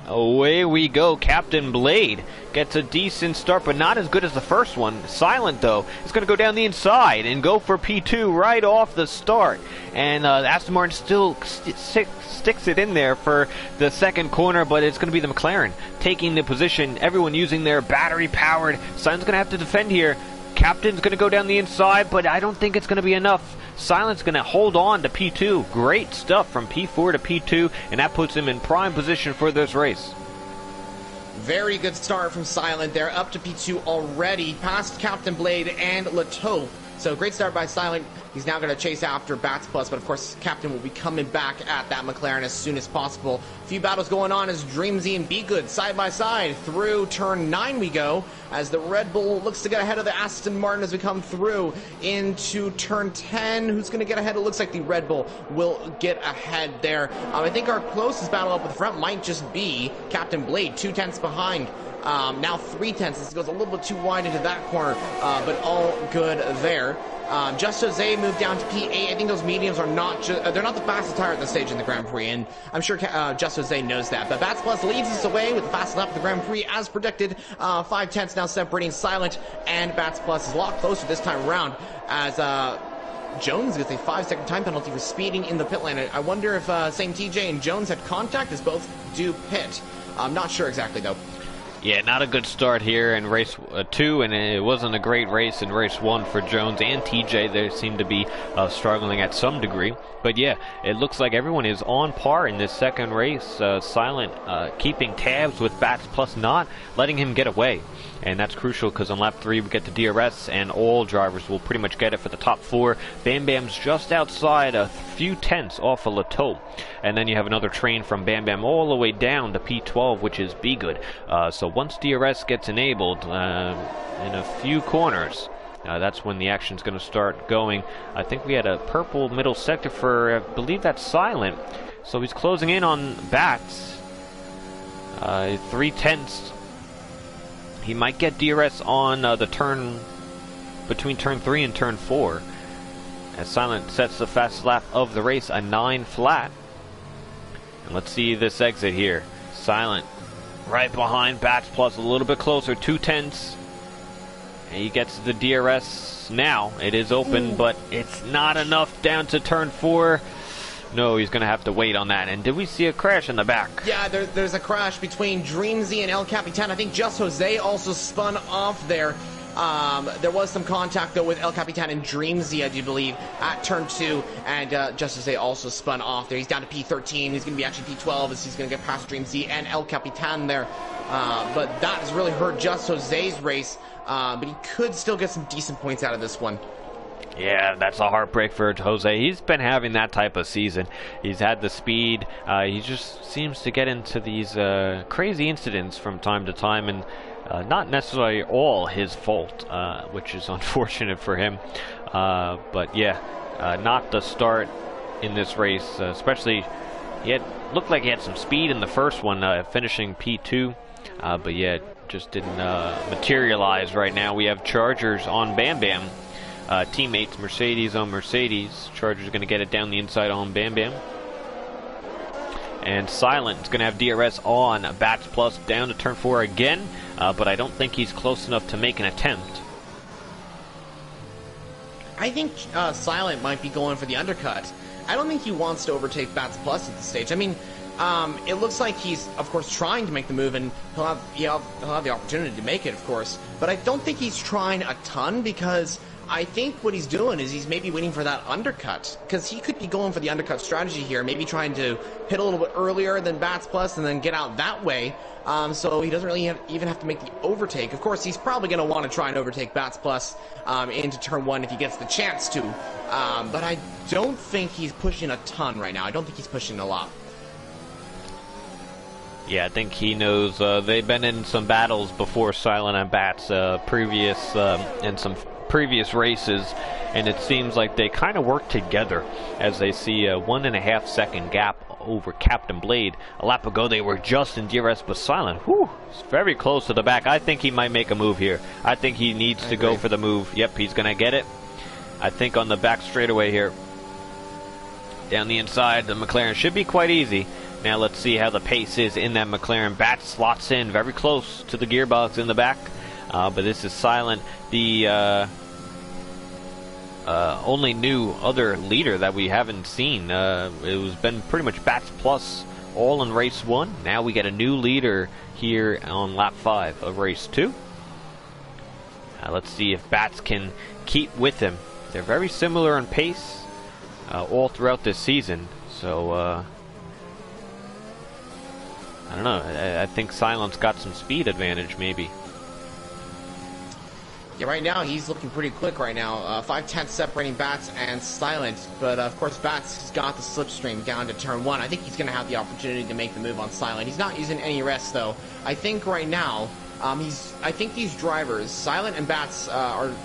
Away we go. Captain Blade gets a decent start, but not as good as the first one. Silent, though, is going to go down the inside and go for P2 right off the start. And Aston Martin still sticks it in there for the second corner, but it's going to be the McLaren taking the position. Everyone using their battery-powered. Silent's going to have to defend here. Captain's going to go down the inside, but I don't think it's going to be enough. Silent's going to hold on to P2. Great stuff from P4 to P2, and that puts him in prime position for this race. Very good start from Silent there, up to P2 already, past Captain Blade and Leto. So great start by Silent. He's now going to chase after Bats Plus, but of course Captain will be coming back at that McLaren as soon as possible. A few battles going on as Dreamsy and Be Good side by side through turn 9 we go, as the Red Bull looks to get ahead of the Aston Martin as we come through into turn 10. Who's going to get ahead? It looks like the Red Bull will get ahead there. I think our closest battle up at the front might just be Captain Blade, 2 tenths behind. Now 3 tenths. This goes a little bit too wide into that corner, but all good there. Just Jose moved down to P8. I think those mediums are not they're not the fastest tire at this stage in the Grand Prix, and I'm sure Just Jose knows that. But Bats Plus leads us away with the fastest lap of the Grand Prix as predicted. 5 tenths now separating Silent and Bats Plus is a lot closer this time around as Jones gets a 5-second time penalty for speeding in the pit lane. I wonder if same TJ and Jones had contact as both do pit. I'm not sure exactly though. Yeah, not a good start here in race 2, and it wasn't a great race in race 1 for Jones and TJ. They seem to be struggling at some degree. But yeah, it looks like everyone is on par in this second race. Silent keeping tabs with Bats Plus, not letting him get away. And that's crucial because on lap 3 we get the DRS, and all drivers will pretty much get it for the top 4. Bam Bam's just outside, a few tenths off of Leto. And then you have another train from Bam Bam all the way down to P12, which is Be Good. So once DRS gets enabled in a few corners, that's when the action's going to start going. I think we had a purple middle sector for, I believe that's Silent. So he's closing in on Bats. 3 tenths. He might get DRS on the turn between turn 3 and turn 4. As Silent sets the fastest lap of the race, a 9 flat. And let's see this exit here. Silent right behind Bats Plus, a little bit closer, 2 tenths. And he gets the DRS now. It is open, but it's not enough down to turn 4. No, he's going to have to wait on that. And did we see a crash in the back? Yeah, there's a crash between Dreamsy and El Capitan. I think Just Jose also spun off there. There was some contact, though, with El Capitan and Dreamzy, I do believe, at turn 2, and just as they also spun off there. He's down to P13. He's going to be actually P12 as he's going to get past Dreamzy and El Capitan there. But that has really hurt Just Jose's race, but he could still get some decent points out of this one. Yeah, that's a heartbreak for Jose. He's been having that type of season. He's had the speed. He just seems to get into these crazy incidents from time to time, and not necessarily all his fault, which is unfortunate for him. But yeah, not the start in this race, especially looked like he had some speed in the first one, finishing P2. But yeah, just didn't materialize right now. We have Chargers on Bam Bam. Teammates, Mercedes on Mercedes. Chargers going to get it down the inside on Bam Bam. And Silent is going to have DRS on Bats Plus down to turn 4 again, but I don't think he's close enough to make an attempt. I think Silent might be going for the undercut. I don't think he wants to overtake Bats Plus at this stage. I mean, it looks like he's, of course, trying to make the move, and he'll have the opportunity to make it, of course. But I don't think he's trying a ton, because I think what he's doing is he's maybe waiting for that undercut, because he could be going for the undercut strategy here, maybe trying to hit a little bit earlier than Bats Plus and then get out that way, so he doesn't really even have to make the overtake. Of course, he's probably going to want to try and overtake Bats Plus into turn 1 if he gets the chance to, but I don't think he's pushing a ton right now. I don't think he's pushing a lot. Yeah, I think he knows they've been in some battles before, Silent and Bats, in some previous races, and it seems like they kind of work together as they see a 1.5 second gap over Captain Blade. A lap ago they were just in DRS, but Silent, it's very close to the back. I think he might make a move here. I think he needs to go for the move. Yep, he's gonna get it. I think on the back straightaway here, down the inside, the McLaren should be quite easy. Now let's see how the pace is in that McLaren. Bat slots in very close to the gearbox in the back. But this is Silent, the only new other leader that we haven't seen. It was been pretty much Bats Plus all in race 1. Now we get a new leader here on lap 5 of race 2. Let's see if Bats can keep with him. They're very similar in pace all throughout this season. So I don't know. I think Silent's got some speed advantage, maybe. Yeah, right now he's looking pretty quick right now. 5/10 separating Bats and Silent, but of course Bats has got the slipstream down to turn 1. I think he's going to have the opportunity to make the move on Silent. He's not using any rest though. I think right now I think these drivers, Silent and Bats,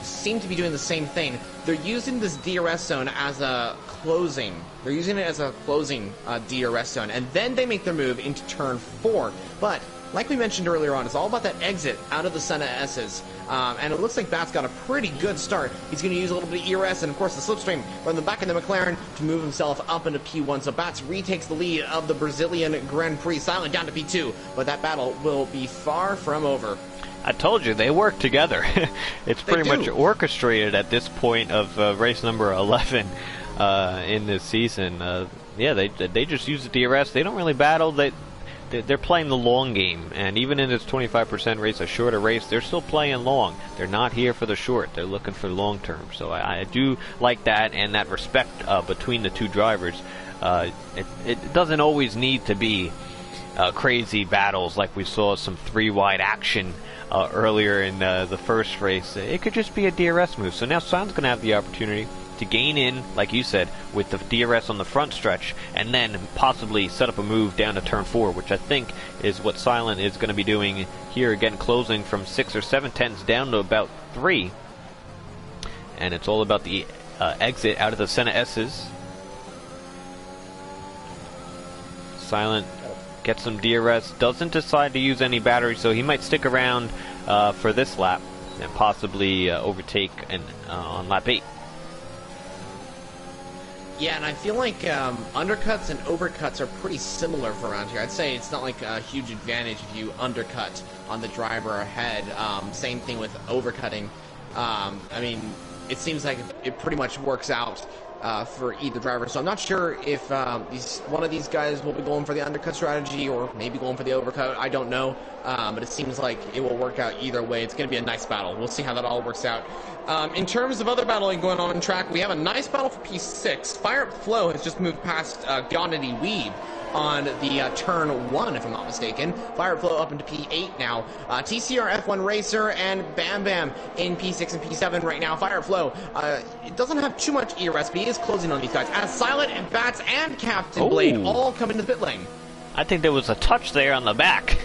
seem to be doing the same thing. They're using this DRS zone as a closing. They're using it as a closing DRS zone, and then they make their move into turn 4. But like we mentioned earlier on, it's all about that exit out of the Senna S's. And it looks like Bats got a pretty good start. He's going to use a little bit of ERS and, of course, the slipstream from the back of the McLaren to move himself up into P1. So Bats retakes the lead of the Brazilian Grand Prix. Silent down to P2, but that battle will be far from over. I told you, they work together. It's pretty much orchestrated at this point of race number 11 in this season. Yeah, they just use the DRS. They don't really battle. They're playing the long game, and even in this 25% race, a shorter race, they're still playing long. They're not here for the short. They're looking for long term. So I do like that, and that respect between the two drivers. It doesn't always need to be crazy battles like we saw some 3-wide action earlier in the first race. It could just be a DRS move. So now Silent's going to have the opportunity to gain in, like you said, with the DRS on the front stretch, and then possibly set up a move down to turn 4, which I think is what Silent is going to be doing here, again closing from 6 or 7 tenths down to about 3. And it's all about the exit out of the Senna S's. Silent gets some DRS, doesn't decide to use any battery, so he might stick around for this lap and possibly overtake on lap 8. Yeah, and I feel like undercuts and overcuts are pretty similar for around here. I'd say it's not like a huge advantage if you undercut on the driver ahead. Same thing with overcutting. I mean, it seems like it pretty much works out for either driver. So I'm not sure if one of these guys will be going for the undercut strategy or maybe going for the overcut. I don't know, but it seems like it will work out either way. It's going to be a nice battle. We'll see how that all works out. In terms of other battling going on track, we have a nice battle for P6. Fire Up Flow has just moved past Gonnady Weeb on the turn 1, if I'm not mistaken. Fire Up Flow up into P8 now. TCR F1 Racer and Bam Bam in P6 and P7 right now. Fire Up Flow, it doesn't have too much ERS, but he is closing on these guys. As Silent and Bats and Captain Blade all come into the pit lane. I think there was a touch there on the back.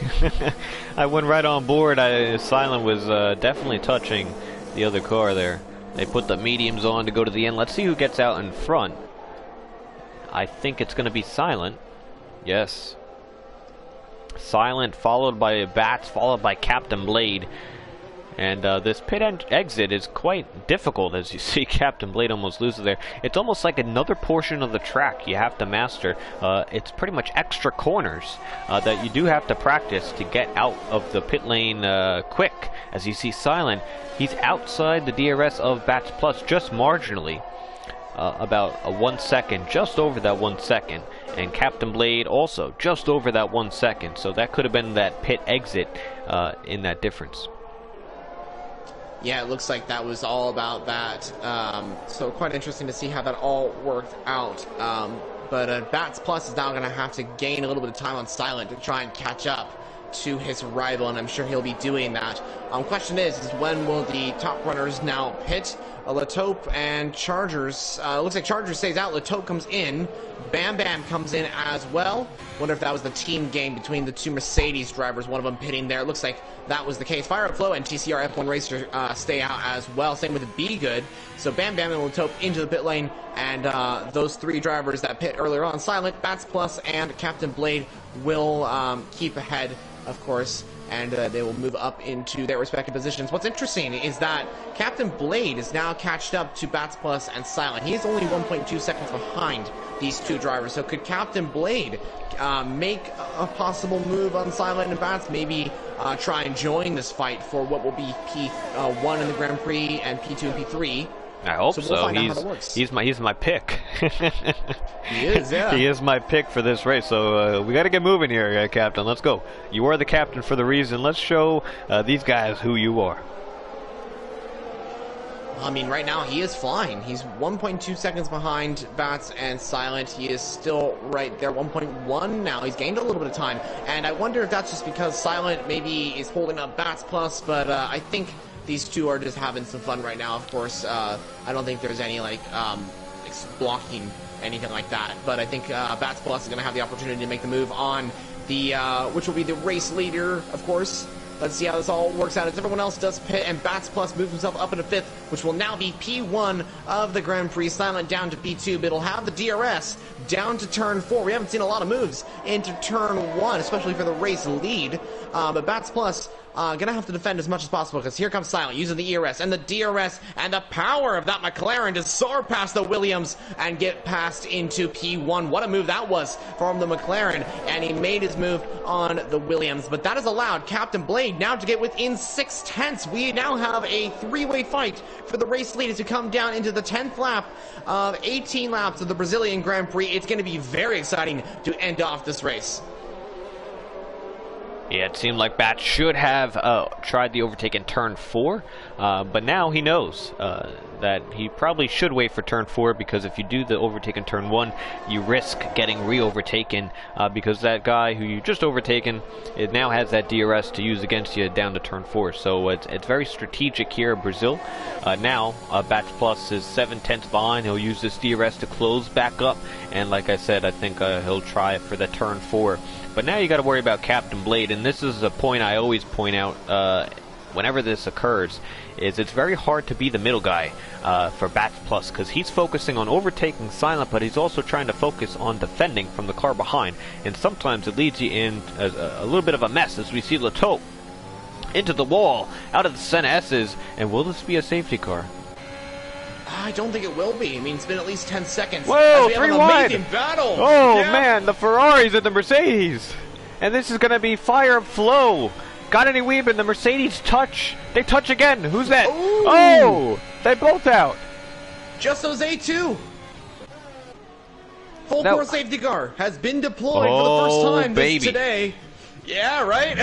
I went right on board. Silent was definitely touching the other car there. They put the mediums on to go to the end. Let's see who gets out in front. I think it's going to be Silent. Yes. Silent, followed by Bats, followed by Captain Blade. And this pit exit is quite difficult, as you see Captain Blade almost loses there. It's almost like another portion of the track you have to master. It's pretty much extra corners that you do have to practice to get out of the pit lane quick. As you see Silent, he's outside the DRS of Bats Plus just marginally. About 1 second, just over that 1 second, and Captain Blade also just over that 1 second, so that could have been that pit exit in that difference. Yeah, it looks like that was all about that, so quite interesting to see how that all worked out. But Bats Plus is now going to have to gain a little bit of time on Silent to try and catch up to his rival, and I'm sure he'll be doing that. Question is when will the top runners now pit? Latope and Chargers. Looks like Chargers stays out. Latope comes in. Bam Bam comes in as well. Wonder if that was the team game between the two Mercedes drivers, one of them pitting there. It looks like that was the case. Fire Up Flow and TCR F1 Racer stay out as well. Same with Be Good. So Bam Bam and Latope into the pit lane, and those three drivers that pit earlier on, Silent, Bats Plus, and Captain Blade, will keep ahead, of course, and they will move up into their respective positions. What's interesting is that Captain Blade is now catched up to Bats Plus and Silent. He is only 1.2 seconds behind these two drivers. So could Captain Blade make a possible move on Silent and Bats? Maybe try and join this fight for what will be P1 in the Grand Prix and P2 and P3. I hope so. We'll find out how that works. He's my pick. He is, yeah. He is my pick for this race. So we got to get moving here, Captain. Let's go. You are the captain for the reason. Let's show these guys who you are. I mean, right now he is flying. He's 1.2 seconds behind Bats and Silent. He is still right there, 1.1 now. He's gained a little bit of time, and I wonder if that's just because Silent maybe is holding up Bats Plus, but I think these two are just having some fun right now. Of course, I don't think there's any like blocking, anything like that. But I think Bats Plus is going to have the opportunity to make the move on the which will be the race leader, of course. Let's see how this all works out as everyone else does pit, and Bats Plus moves himself up into 5th, which will now be P1 of the Grand Prix. Silent down to P2, but it'll have the DRS down to turn 4. We haven't seen a lot of moves into turn 1, especially for the race lead. But Bats Plus gonna have to defend as much as possible, because here comes Silent using the ERS and the DRS and the power of that McLaren to soar past the Williams and get past into P1. What a move that was from the McLaren, and he made his move on the Williams. But that has allowed Captain Blade now to get within 6/10. We now have a three-way fight for the race lead as we come down into the 10th lap of 18 laps of the Brazilian Grand Prix. It's going to be very exciting to end off this race. Yeah, it seemed like Bat should have tried the overtake in turn 4, but now he knows that he probably should wait for turn 4, because if you do the overtake in turn 1, you risk getting re-overtaken, because that guy who you just overtaken, it now has that DRS to use against you down to turn 4. So it's very strategic here in Brazil. Now, Bats Plus is 7/10 behind. He'll use this DRS to close back up, and like I said, I think he'll try for the turn 4. But now you got to worry about Captain Blade, and this is a point I always point out whenever this occurs, is it's very hard to be the middle guy for Bats Plus, because he's focusing on overtaking Silent, but he's also trying to focus on defending from the car behind, and sometimes it leads you in a little bit of a mess, as we see Latope into the wall, out of the Senna S's, and will this be a safety car? I don't think it will be. I mean, it's been at least 10 seconds. Whoa, 3 wide. Amazing battle. Oh, yeah. Man, the Ferraris and the Mercedes. And this is going to be Fire Up Flow. Got any weave, and the Mercedes touch. They touch again. Who's that? Ooh. Oh, they both out. Just those A2. Full No. course safety car has been deployed for the first time today. Yeah, right?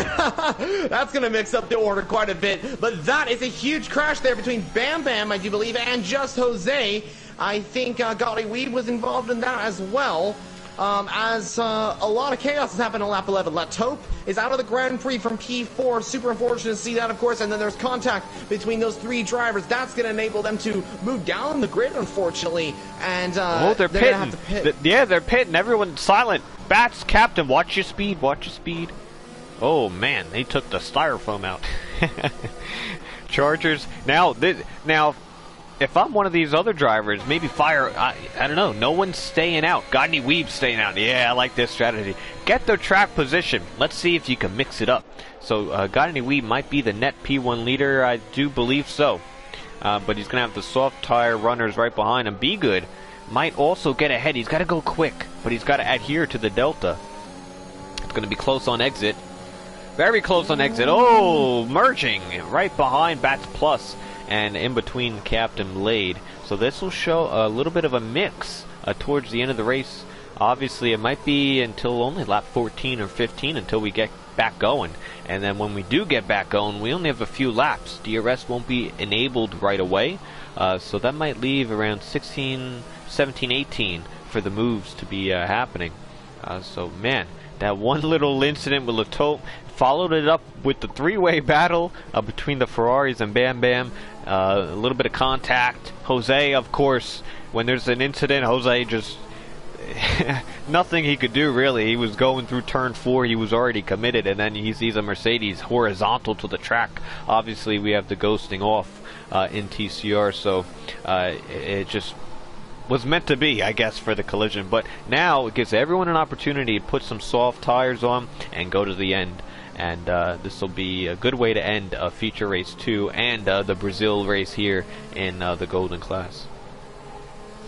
That's going to mix up the order quite a bit. But that is a huge crash there between Bam Bam, I do believe, and Just Jose. I think Gotti Weed was involved in that as well. As a lot of chaos has happened on lap 11. Latope is out of the Grand Prix from P4. Super unfortunate to see that, of course. And then there's contact between those three drivers. That's going to enable them to move down the grid, unfortunately. And they're pitting. Gonna have to pit. Yeah, they're pitting. Everyone's silent. Bats, Captain, watch your speed. Watch your speed. Oh man, they took the styrofoam out. Chargers. Now, if I'm one of these other drivers, maybe fire, I don't know, no one's staying out. Got any weebs staying out? Yeah, I like this strategy. Get their track position. Let's see if you can mix it up. So, Got any weeb might be the net P1 leader. I do believe so. But he's going to have the soft tire runners right behind him. Be Good might also get ahead. He's got to go quick, but he's got to adhere to the delta. It's going to be close on exit. Very close on exit. Oh, merging right behind Bats Plus. And in between Captain Lade. So this will show a little bit of a mix towards the end of the race. Obviously, it might be until only lap 14 or 15 until we get back going. And then when we do get back going, we only have a few laps. DRS won't be enabled right away. So that might leave around 16, 17, 18 for the moves to be happening. So, man, that one little incident with Latope followed it up with the three-way battle between the Ferraris and Bam Bam. A little bit of contact. Jose, of course, when there's an incident, Jose just nothing he could do really. He was going through turn 4, he was already committed, and then he sees a Mercedes horizontal to the track. Obviously, we have the ghosting off in TCR, so it just was meant to be, I guess, for the collision. But now it gives everyone an opportunity to put some soft tires on and go to the end. And this will be a good way to end feature race 2 and the Brazil race here in the Golden class.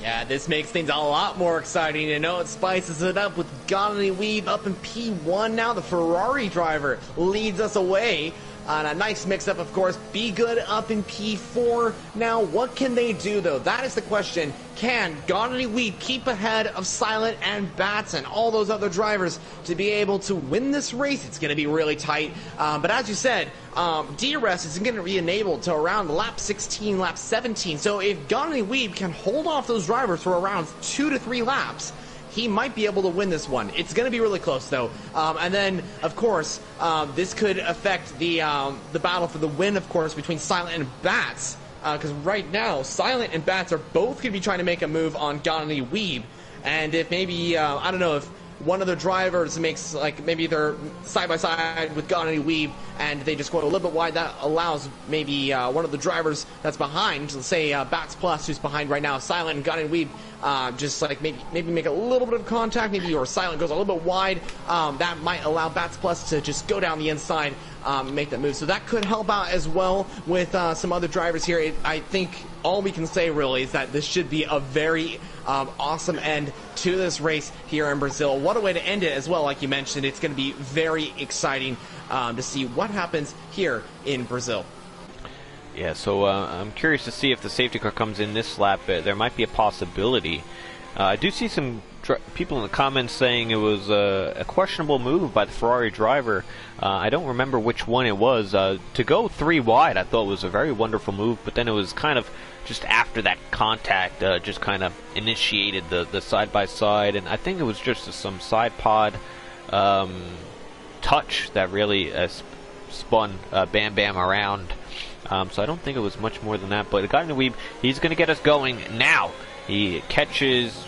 Yeah, this makes things a lot more exciting. You know, it spices it up with Gotti Weave up in P1 now. The Ferrari driver leads us away. On a nice mix-up, of course. Be Good up in P4. Now, what can they do, though? That is the question. Can Gotti Weed keep ahead of Silent and Bats and all those other drivers to be able to win this race? It's going to be really tight. But as you said, DRS is going to be enabled to around lap 16, lap 17. So if Gotti Weed can hold off those drivers for around 2 to 3 laps, he might be able to win this one. It's going to be really close, though. And then, of course, this could affect the battle for the win, of course, between Silent and Bats. Because right now, Silent and Bats are both going to be trying to make a move on Gotti Weeb. And if maybe, I don't know, if one of the drivers makes, like, maybe they're side-by-side with Gotti Weeb and they just go a little bit wide, that allows maybe one of the drivers that's behind, let's say Bats Plus, who's behind right now, Silent and Gotti Weeb, just like maybe make a little bit of contact, maybe, or Silent goes a little bit wide. That might allow Bats Plus to just go down the inside, make that move. So that could help out as well with some other drivers here. I think all we can say really is that this should be a very awesome end to this race here in Brazil. What a way to end it as well. Like you mentioned, it's going to be very exciting to see what happens here in Brazil. Yeah, so I'm curious to see if the safety car comes in this lap. There might be a possibility. I do see some people in the comments saying it was a questionable move by the Ferrari driver. I don't remember which one it was. To go 3 wide, I thought was a very wonderful move, but then it was kind of just after that contact, just kind of initiated the side-by-side, and I think it was just some side pod touch that really spun Bam Bam around. So I don't think it was much more than that, but Gotti Weeb, he's going to get us going now. He catches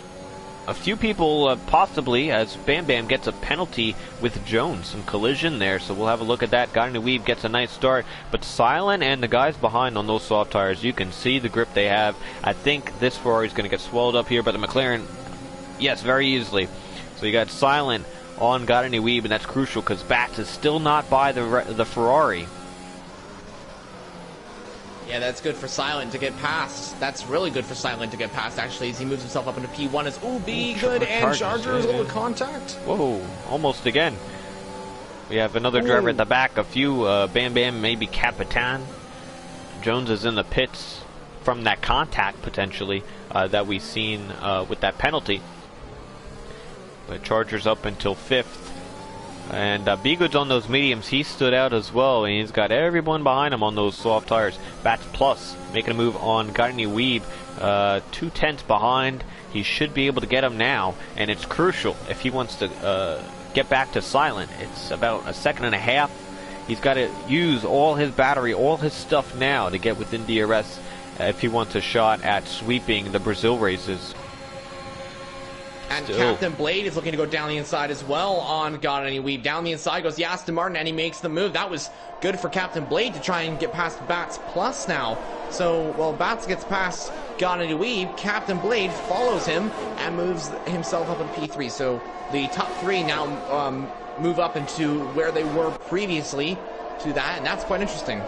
a few people, possibly, as Bam Bam gets a penalty with Jones. Some collision there, so we'll have a look at that. Gotti Weeb gets a nice start, but Silent and the guys behind on those soft tires, you can see the grip they have. I think this Ferrari is going to get swallowed up here by the McLaren. Yes, very easily. So you got Silent on Gotti Weeb, and that's crucial because Bats is still not by the Ferrari. Yeah, that's good for Silent to get past. That's really good for Silent to get past, actually, as he moves himself up into P1 as, Be Good and Chargers, a little contact. Whoa, almost again. We have another driver at the back, a few, Bam Bam, maybe Capitan. Jones is in the pits from that contact, potentially, that we've seen with that penalty. But Chargers up until 5th. And B-Good's on those mediums. He stood out as well, and he's got everyone behind him on those soft tires. Bats Plus making a move on Gardner Weeb, 2/10 behind. He should be able to get him now, and it's crucial if he wants to get back to silent. It's about a second and a half. He's got to use all his battery, all his stuff now to get within DRS if he wants a shot at sweeping the Brazil races. And Captain Blade is looking to go down the inside as well on God Any Weave. Down the inside goes the Aston Martin, and he makes the move. That was good for Captain Blade to try and get past Bats Plus now. So, while Bats gets past God Any Weave, Captain Blade follows him and moves himself up in P3. So, the top 3 now move up into where they were previously to that, and that's quite interesting.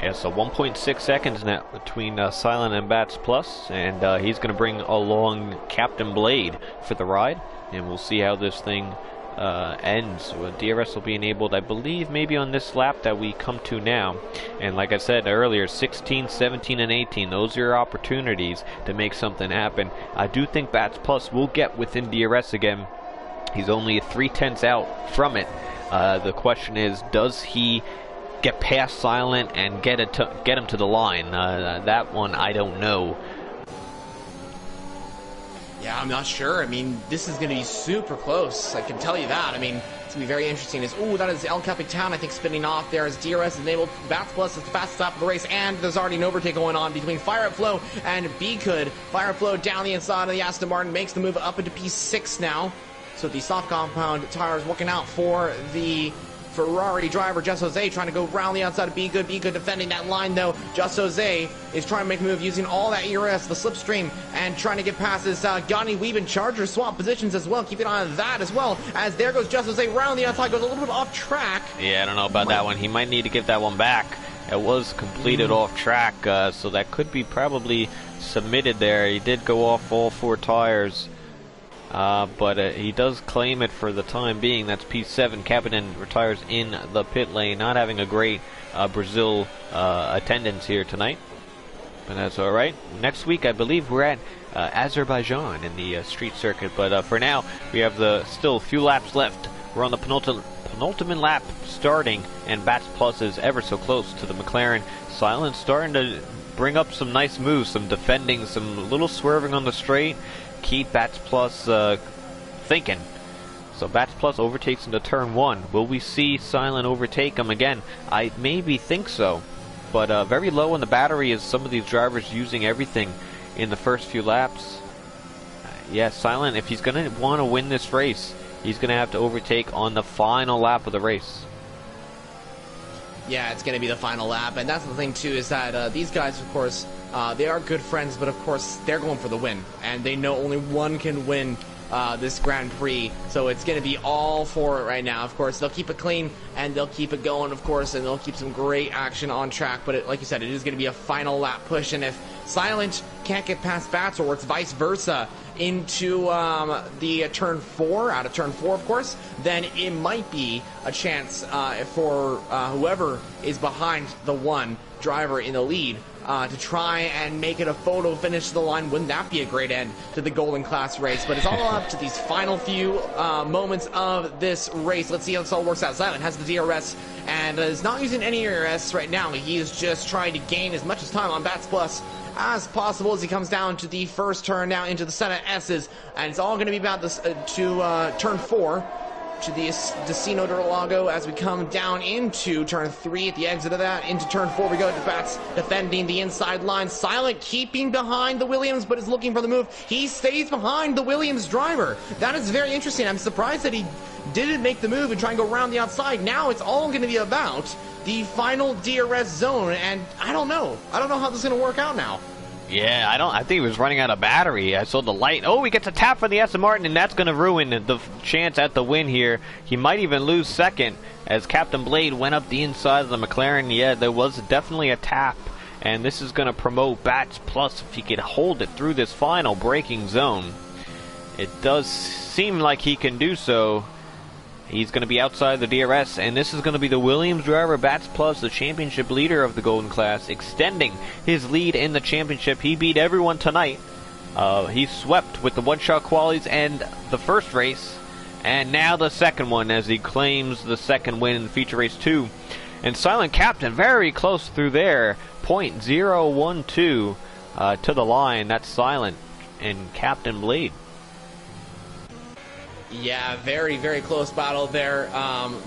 Yeah, so 1.6 seconds now between Silent and Bats Plus, and he's going to bring along Captain Blade for the ride, and we'll see how this thing ends. DRS will be enabled, I believe, maybe on this lap that we come to now. And like I said earlier, 16, 17, and 18, those are your opportunities to make something happen. I do think Bats Plus will get within DRS again. He's only 3/10 out from it. The question is, does he get past Silent and get him to the line? That one I don't know. Yeah, I'm not sure. I mean, this is going to be super close. I can tell you that. I mean, it's going to be very interesting. That is El Capitan, I think, spinning off there as DRS is enabled. Bats Plus is the fastest lap of the race, and there's already an overtake going on between Fire Up Flow and B-Could. Fire Up Flow down the inside of the Aston Martin makes the move up into P6 now. So the soft compound tires working out for the Ferrari driver, Just Jose, trying to go round the outside of B-Good. B-Good defending that line, though. Just Jose is trying to make a move using all that ERS, the slipstream, and trying to get past his Gani Weave and Charger swap positions as well. Keep an eye on that as well, as there goes Just Jose round the outside, goes a little bit off track. Yeah, I don't know about that one. He might need to give that one back. It was completed off track, so that could be probably submitted there. He did go off all 4 tires. But he does claim it for the time being. That's P7. Capitan retires in the pit lane, not having a great Brazil attendance here tonight. But that's alright. Next week, I believe we're at Azerbaijan in the street circuit. But for now, we have still a few laps left. We're on the penultimate lap starting, and Bats Plus is ever so close to the McLaren. Silent starting to bring up some nice moves, some defending, some little swerving on the straight. Keep Bats Plus thinking. So Bats Plus overtakes into turn 1. Will we see Silent overtake him again? I maybe think so. But very low on the battery is some of these drivers using everything in the first few laps. Yeah, Silent, if he's going to want to win this race, he's going to have to overtake on the final lap of the race. Yeah, it's going to be the final lap, and that's the thing too, is that these guys, of course, they are good friends, but of course they're going for the win, and they know only one can win this Grand Prix, so it's going to be all for it right now. Of course, they'll keep it clean, and they'll keep it going, of course, and they'll keep some great action on track, but like you said, it is going to be a final lap push, and if Silent can't get past Bats, or it's vice versa, into the turn 4, out of turn 4, of course, then it might be a chance for whoever is behind the one driver in the lead to try and make it a photo finish to the line. Wouldn't that be a great end to the Golden Class race? But it's all up to these final few moments of this race. Let's see how this all works out. Silent has the DRS and is not using any ERS right now. He is just trying to gain as much time on Bats Plus as possible as he comes down to the first turn now into the Senna S's, and it's all going to be about this to turn 4 to the Destino del Lago as we come down into turn 3 at the exit of that. Into turn 4 we go to Bats defending the inside line. Silent keeping behind the Williams, but is looking for the move. He stays behind the Williams driver. That is very interesting. I'm surprised that he didn't make the move and try and go around the outside. Now it's all going to be about the final DRS zone, and I don't know how this is going to work out now. Yeah, I think he was running out of battery. I saw the light. Oh, he gets a tap from the Aston Martin, and that's going to ruin the chance at the win here. He might even lose second as Captain Blade went up the inside of the McLaren. Yeah, there was definitely a tap, and this is going to promote Bats Plus if he can hold it through this final braking zone. It does seem like he can do so. He's going to be outside the DRS, and this is going to be the Williams driver, Bats Plus, the championship leader of the Golden Class, extending his lead in the championship. He beat everyone tonight He swept with the one-shot qualies and the first race, and now the second one as he claims the second win in feature race 2. And Silent Captain very close through there, .012 to the line. That's Silent and Captain Blade. Yeah, very, very close battle there.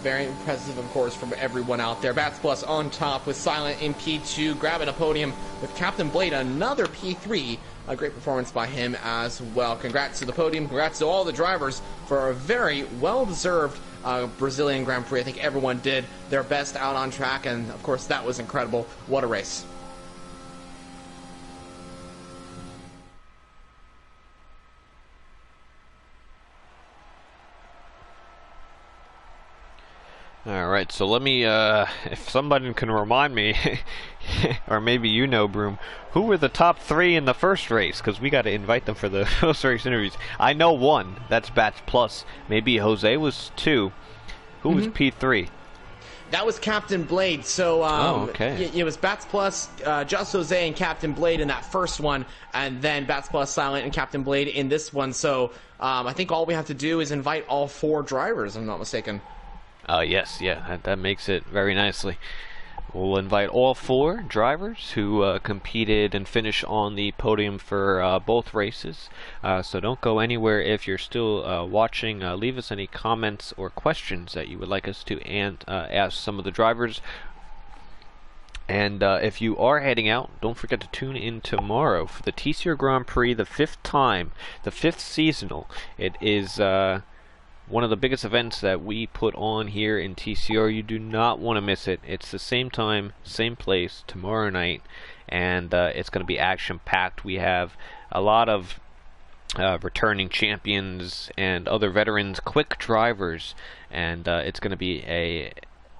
Very impressive, of course, from everyone out there. Bats Plus on top with Silent in P2, grabbing a podium with Captain Blade, another P3. A great performance by him as well. Congrats to the podium. Congrats to all the drivers for a very well-deserved Brazilian Grand Prix. I think everyone did their best out on track, and of course that was incredible. What a race. Alright, so let me, if somebody can remind me, or maybe you know, Broom, who were the top 3 in the first race? Because we got to invite them for the first race interviews. I know one, that's Bats Plus. Maybe Jose was 2. Who was P3? That was Captain Blade. So okay. It was Bats Plus, Just Jose, and Captain Blade in that first one, and then Bats Plus, Silent, and Captain Blade in this one. So I think all we have to do is invite all 4 drivers, if I'm not mistaken. Yes, yeah, that makes it very nicely. We'll invite all 4 drivers who competed and finished on the podium for both races. So don't go anywhere if you're still watching. Leave us any comments or questions that you would like us to ask some of the drivers. And if you are heading out, don't forget to tune in tomorrow for the Tcr Grand Prix, the 5th time, the 5th seasonal. It is one of the biggest events that we put on here in TCR. You do not want to miss it. It's the same time, same place, tomorrow night, and it's going to be action-packed. We have a lot of returning champions and other veterans, quick drivers, and it's going to be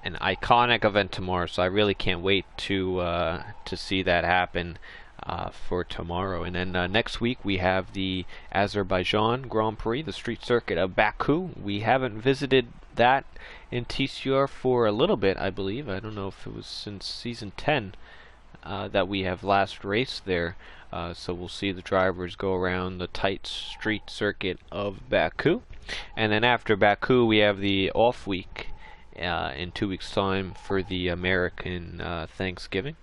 an iconic event tomorrow, so I really can't wait to see that happen. For tomorrow. And then next week we have the Azerbaijan Grand Prix, the street circuit of Baku. We haven't visited that in TCR for a little bit, I believe. I don't know if it was since season 10 that we have last raced there. So we'll see the drivers go around the tight street circuit of Baku. And then after Baku we have the off week in 2 weeks time for the American Thanksgiving.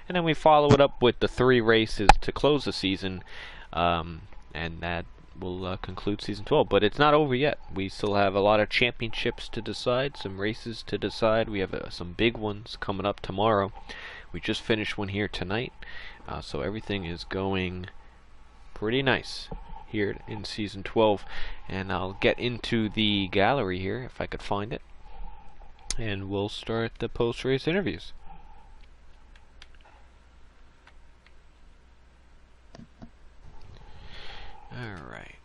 And then we follow it up with the 3 races to close the season, and that will conclude season 12. But it's not over yet. We still have a lot of championships to decide, some races to decide. We have some big ones coming up tomorrow. We just finished one here tonight, so everything is going pretty nice here in season 12. And I'll get into the gallery here if I could find it, and we'll start the post-race interviews. Alright.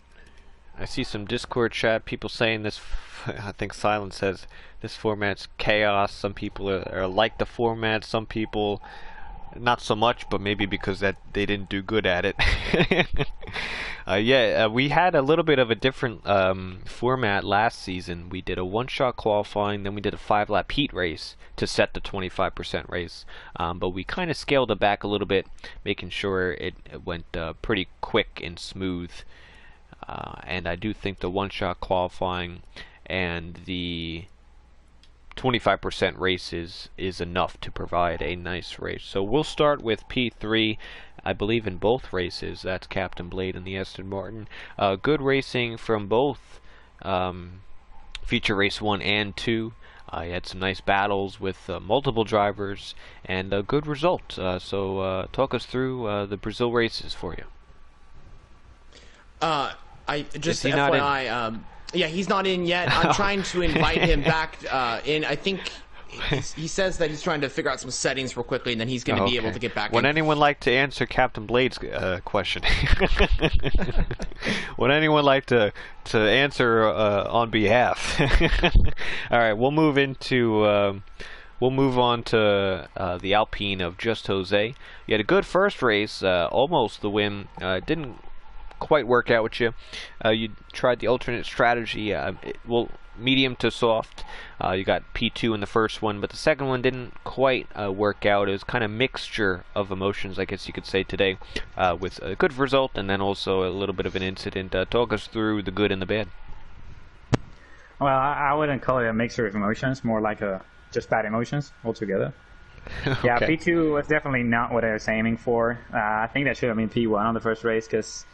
I see some Discord chat, people saying this, I think Silent says, this format's chaos. Some people are like the format, some people not so much, but maybe because that they didn't do good at it. We had a little bit of a different format last season. We did a one-shot qualifying, then we did a 5-lap heat race to set the 25% race. But we kind of scaled it back a little bit, making sure it went pretty quick and smooth. And I do think the one-shot qualifying and the 25% races is enough to provide a nice race. So we'll start with P3, I believe in both races. That's Captain Blade and the Aston Martin. Good racing from both feature race 1 and 2. You had some nice battles with multiple drivers and a good result. So talk us through the Brazil races for you. I just FYI, yeah, he's not in yet. I'm trying to invite him back in. I think he says that he's trying to figure out some settings real quickly, and then he's going to be able to get back in. Would anyone like to answer Captain Blade's question? Would anyone like to answer on behalf? All right, we'll move into. We'll move on to the Alpine of Just Jose. You had a good first race, almost the win. Didn't quite work out with you. You tried the alternate strategy, well, medium to soft. You got P2 in the first one, but the second one didn't quite work out. It was kind of mixture of emotions, I guess you could say today, with a good result and then also a little bit of an incident. Talk us through the good and the bad. Well, I wouldn't call it a mixture of emotions, more like just bad emotions altogether. Okay. Yeah, P2 was definitely not what I was aiming for. I think that should have been P1 on the first race because,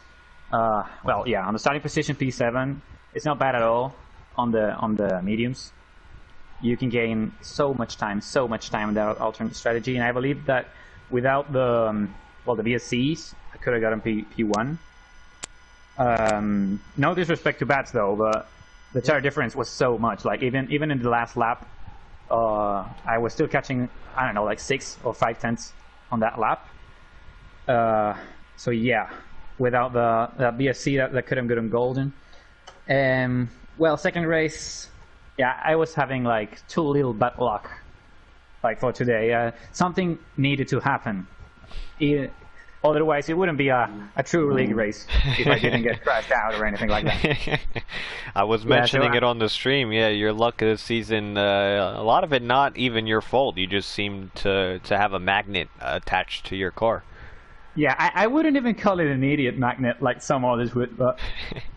well, yeah, on the starting position P7, it's not bad at all on the mediums. You can gain so much time without alternate strategy, and I believe that without the the VSCs, I could have gotten P1. No disrespect to bats though, but the tire difference was so much. Like even in the last lap, I was still catching, I don't know, like 6 or 5 tenths on that lap. So yeah, without the BSC, that could have gotten golden. Well, second race, yeah, I was having like too little bad luck, like for today. Something needed to happen. Otherwise, it wouldn't be a true league race if I didn't get crashed out or anything like that. I was mentioning it on the stream. Yeah, your luck this season, a lot of it not even your fault. You just seem to have a magnet attached to your car. Yeah, I wouldn't even call it an idiot magnet like some others would, but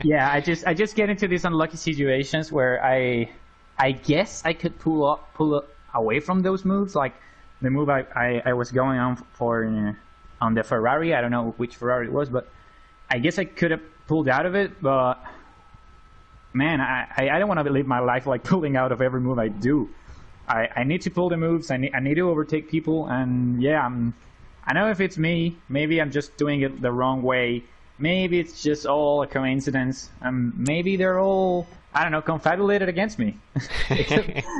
yeah, I just get into these unlucky situations where I guess I could pull up away from those moves, like the move I was going on for. On the Ferrari, I don't know which Ferrari it was, but I guess I could have pulled out of it. But man, I don't want to live my life like pulling out of every move I do. I need to pull the moves. I need to overtake people, and yeah, I know if it's me, maybe I'm just doing it the wrong way. Maybe it's just all a coincidence. Maybe they're all, I don't know, confabulated against me. It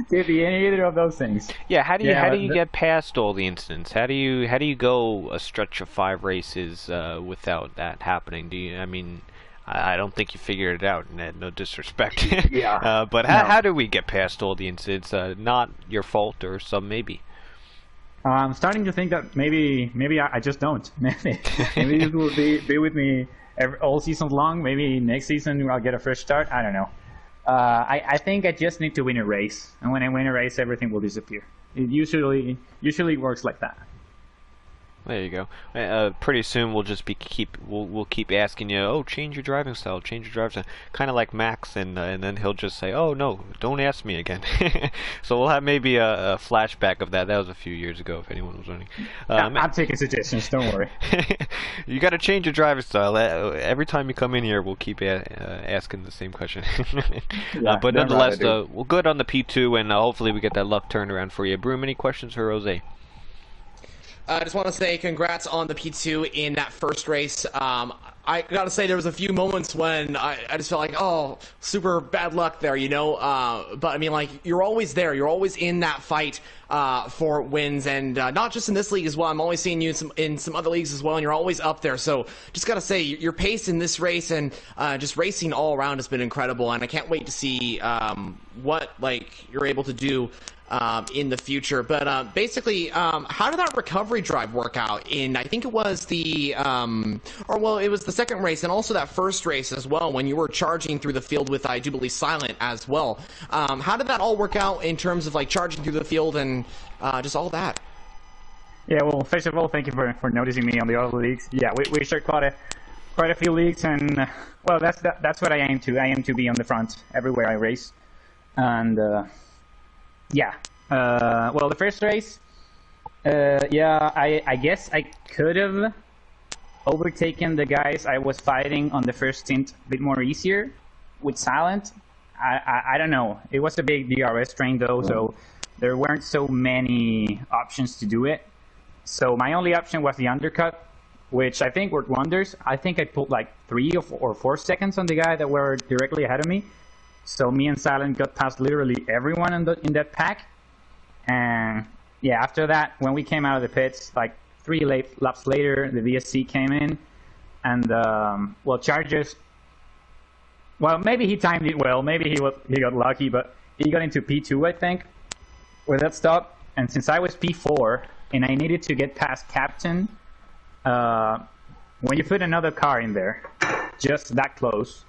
could be either of those things. Yeah, how do you get past all the incidents? How do you go a stretch of 5 races without that happening? I don't think you figured it out, Ned. No disrespect. Yeah. But how do we get past all the incidents? Not your fault, or some maybe. I'm starting to think that maybe I just don't. Maybe it will be with me all season long. Maybe next season I'll get a fresh start. I don't know. I think I just need to win a race, and when I win a race, everything will disappear. It usually works like that. There you go. Pretty soon we'll just we'll keep asking you, oh, change your driving style, kind of like Max, and then he'll just say, oh no, don't ask me again. So we'll have maybe a flashback of that. That was a few years ago, if anyone was wondering. I'm taking suggestions. Don't worry. You got to change your driving style. Every time you come in here, we'll keep asking the same question. Yeah, but nonetheless, we're good on the P2, and hopefully we get that luck turned around for you. Broom, any questions for Jose? I just want to say congrats on the P2 in that first race. I gotta say there was a few moments when I just felt like, oh, super bad luck there, you know. But I mean, like, you're always there. You're always in that fight for wins, and not just in this league as well. I'm always seeing you in some other leagues as well, and you're always up there. So just gotta say, your pace in this race and just racing all around has been incredible, and I can't wait to see what you're able to do in the future. But basically, how did that recovery drive work out in, I think it was the it was the second race and also that first race as well, when you were charging through the field with, I do believe, Silent as well. How did that all work out in terms of like charging through the field and just all that? Yeah, well, first of all, thank you for noticing me on the other leagues. Yeah, we shared quite a few leagues, and well, that's what I aim to. I aim to be on the front everywhere I race, and yeah. Well, the first race, yeah, I guess I could have overtaken the guys I was fighting on the first stint a bit more easier with Silent. I don't know. It was a big DRS train though, so there weren't so many options to do it. So my only option was the undercut, which I think worked wonders. I think I pulled like 3 or 4 seconds on the guy that were directly ahead of me. So me and Silent got past literally everyone in that pack. And yeah, after that, when we came out of the pits, like 3 laps later, the VSC came in, and well, Chargers. Well, maybe he timed it well. Maybe he got lucky, but he got into P2, I think, with that stop. And since I was P4 and I needed to get past Captain, when you put another car in there, just that close,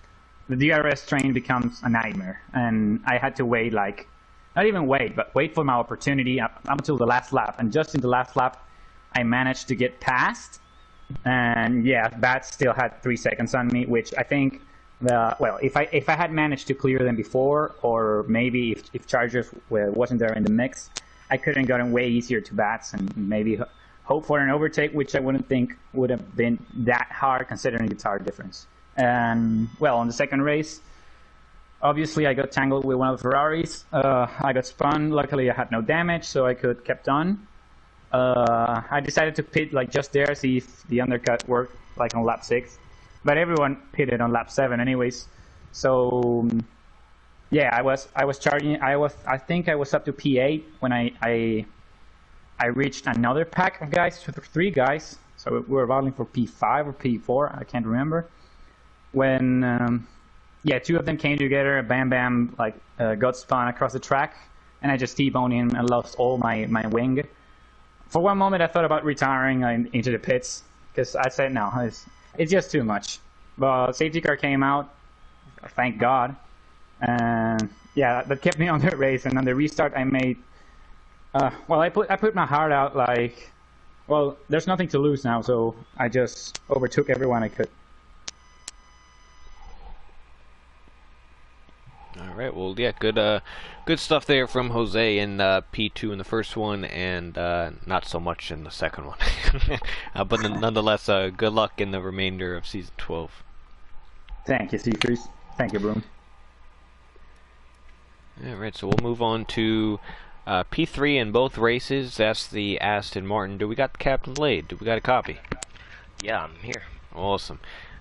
the DRS train becomes a nightmare, and I had to wait, like, not even wait, but wait for my opportunity up until the last lap. And just in the last lap, I managed to get past, and yeah, Bats still had 3 seconds on me, which I think, well, if I had managed to clear them before, or maybe if Chargers wasn't there in the mix, I could have gotten way easier to Bats and maybe hope for an overtake, which I wouldn't think would have been that hard considering the tire difference. And, well, on the second race, obviously I got tangled with one of the Ferraris. I got spun. Luckily I had no damage, so I could kept on. I decided to pit like just there, see if the undercut worked, like on lap 6. But everyone pitted on lap 7 anyways. So, yeah, I was charging. I think I was up to P8 when I reached another pack of guys, 3 guys. So we were battling for P5 or P4, I can't remember. When, yeah, 2 of them came together, bam bam, like got spun across the track, and I just T-boned him and lost all my wing. For one moment I thought about retiring into the pits, because I said no, it's just too much. But safety car came out, thank God, and yeah, that kept me on the race. And on the restart I made, well, I put my heart out, like, well, there's nothing to lose now, so I just overtook everyone I could. All right, well, yeah, good stuff there from Jose in P2 in the first one, and not so much in the second one. But nonetheless, good luck in the remainder of Season 12. Thank you, Seafreeze. Thank you, Broom. All right, so we'll move on to P3 in both races. That's the Aston Martin. Do we got the Captain Blade? Do we got a copy? Yeah, I'm here. Awesome.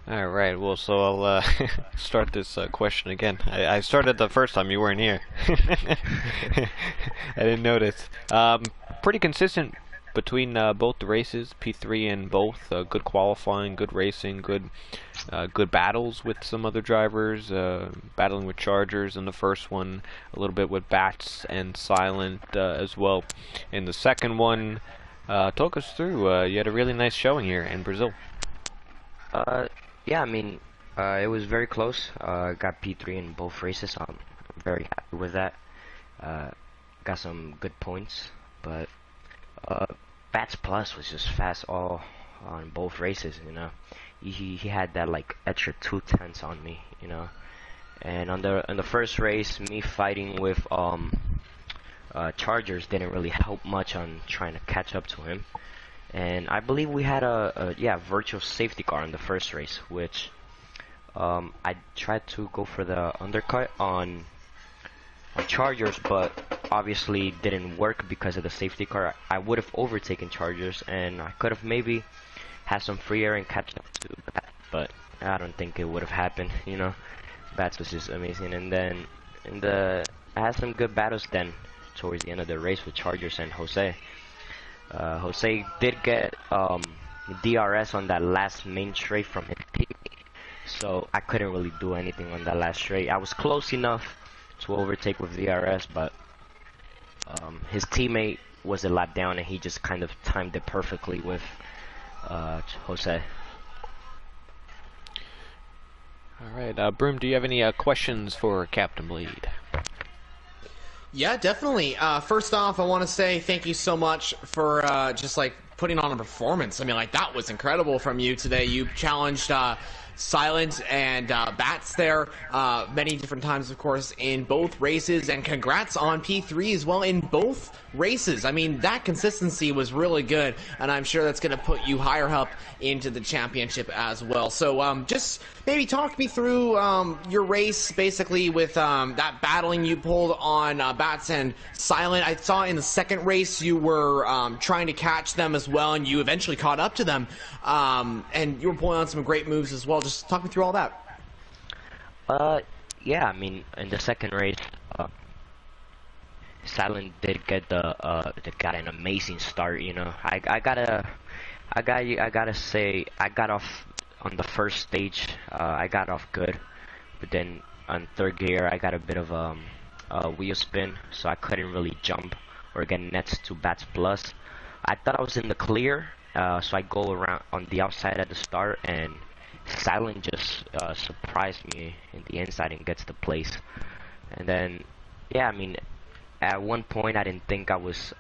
All right, well, so I'll start this question again. I started the first time you weren't here. I didn't notice. Pretty consistent between both the races, P3 and both. Good qualifying, good racing, good battles with some other drivers. Battling with Chargers in the first one, a little bit with Bats and Silent as well. In the second one, talk us through. You had a really nice showing here in Brazil. Yeah, I mean, it was very close. Got P3 in both races. I'm very happy with that. Got some good points, but Bats Plus was just fast all on both races, you know. He had that like extra 2/10 on me, you know. And on the first race, me fighting with Chargers didn't really help much on trying to catch up to him. And I believe we had a virtual safety car in the first race, which I tried to go for the undercut on Chargers, but obviously didn't work because of the safety car. I would have overtaken Chargers, and I could have maybe had some free air and catch up to Bats, but I don't think it would have happened. You know, Bats was just amazing. And then I had some good battles then towards the end of the race with Chargers and Jose. Jose did get DRS on that last main straight from his teammate, so I couldn't really do anything on that last straight. I was close enough to overtake with DRS, but his teammate was a lap down, and he just kind of timed it perfectly with Jose. All right, Broom, do you have any questions for Captain Blade? Yeah, definitely. First off, I want to say thank you so much for just like putting on a performance. I mean, like, that was incredible from you today. You challenged Silent and Bats there many different times, of course, in both races, and congrats on P3 as well in both races. I mean, that consistency was really good, and I'm sure that's going to put you higher up into the championship as well. So just maybe talk me through your race, basically, with that battling you pulled on Bats and Silent. I saw in the second race you were trying to catch them as well, and you eventually caught up to them, and you were pulling on some great moves as well. Just talk me through all that. Yeah, I mean, in the second race, Silent did get got an amazing start. You know, I gotta say, I got off on the first stage. I got off good, but then on third gear, I got a bit of a wheel spin, so I couldn't really jump or get nets to Bats Plus. I thought I was in the clear, so I go around on the outside at the start, and Silent just surprised me in the inside and gets the place. And then, yeah, I mean, at one point I didn't think I was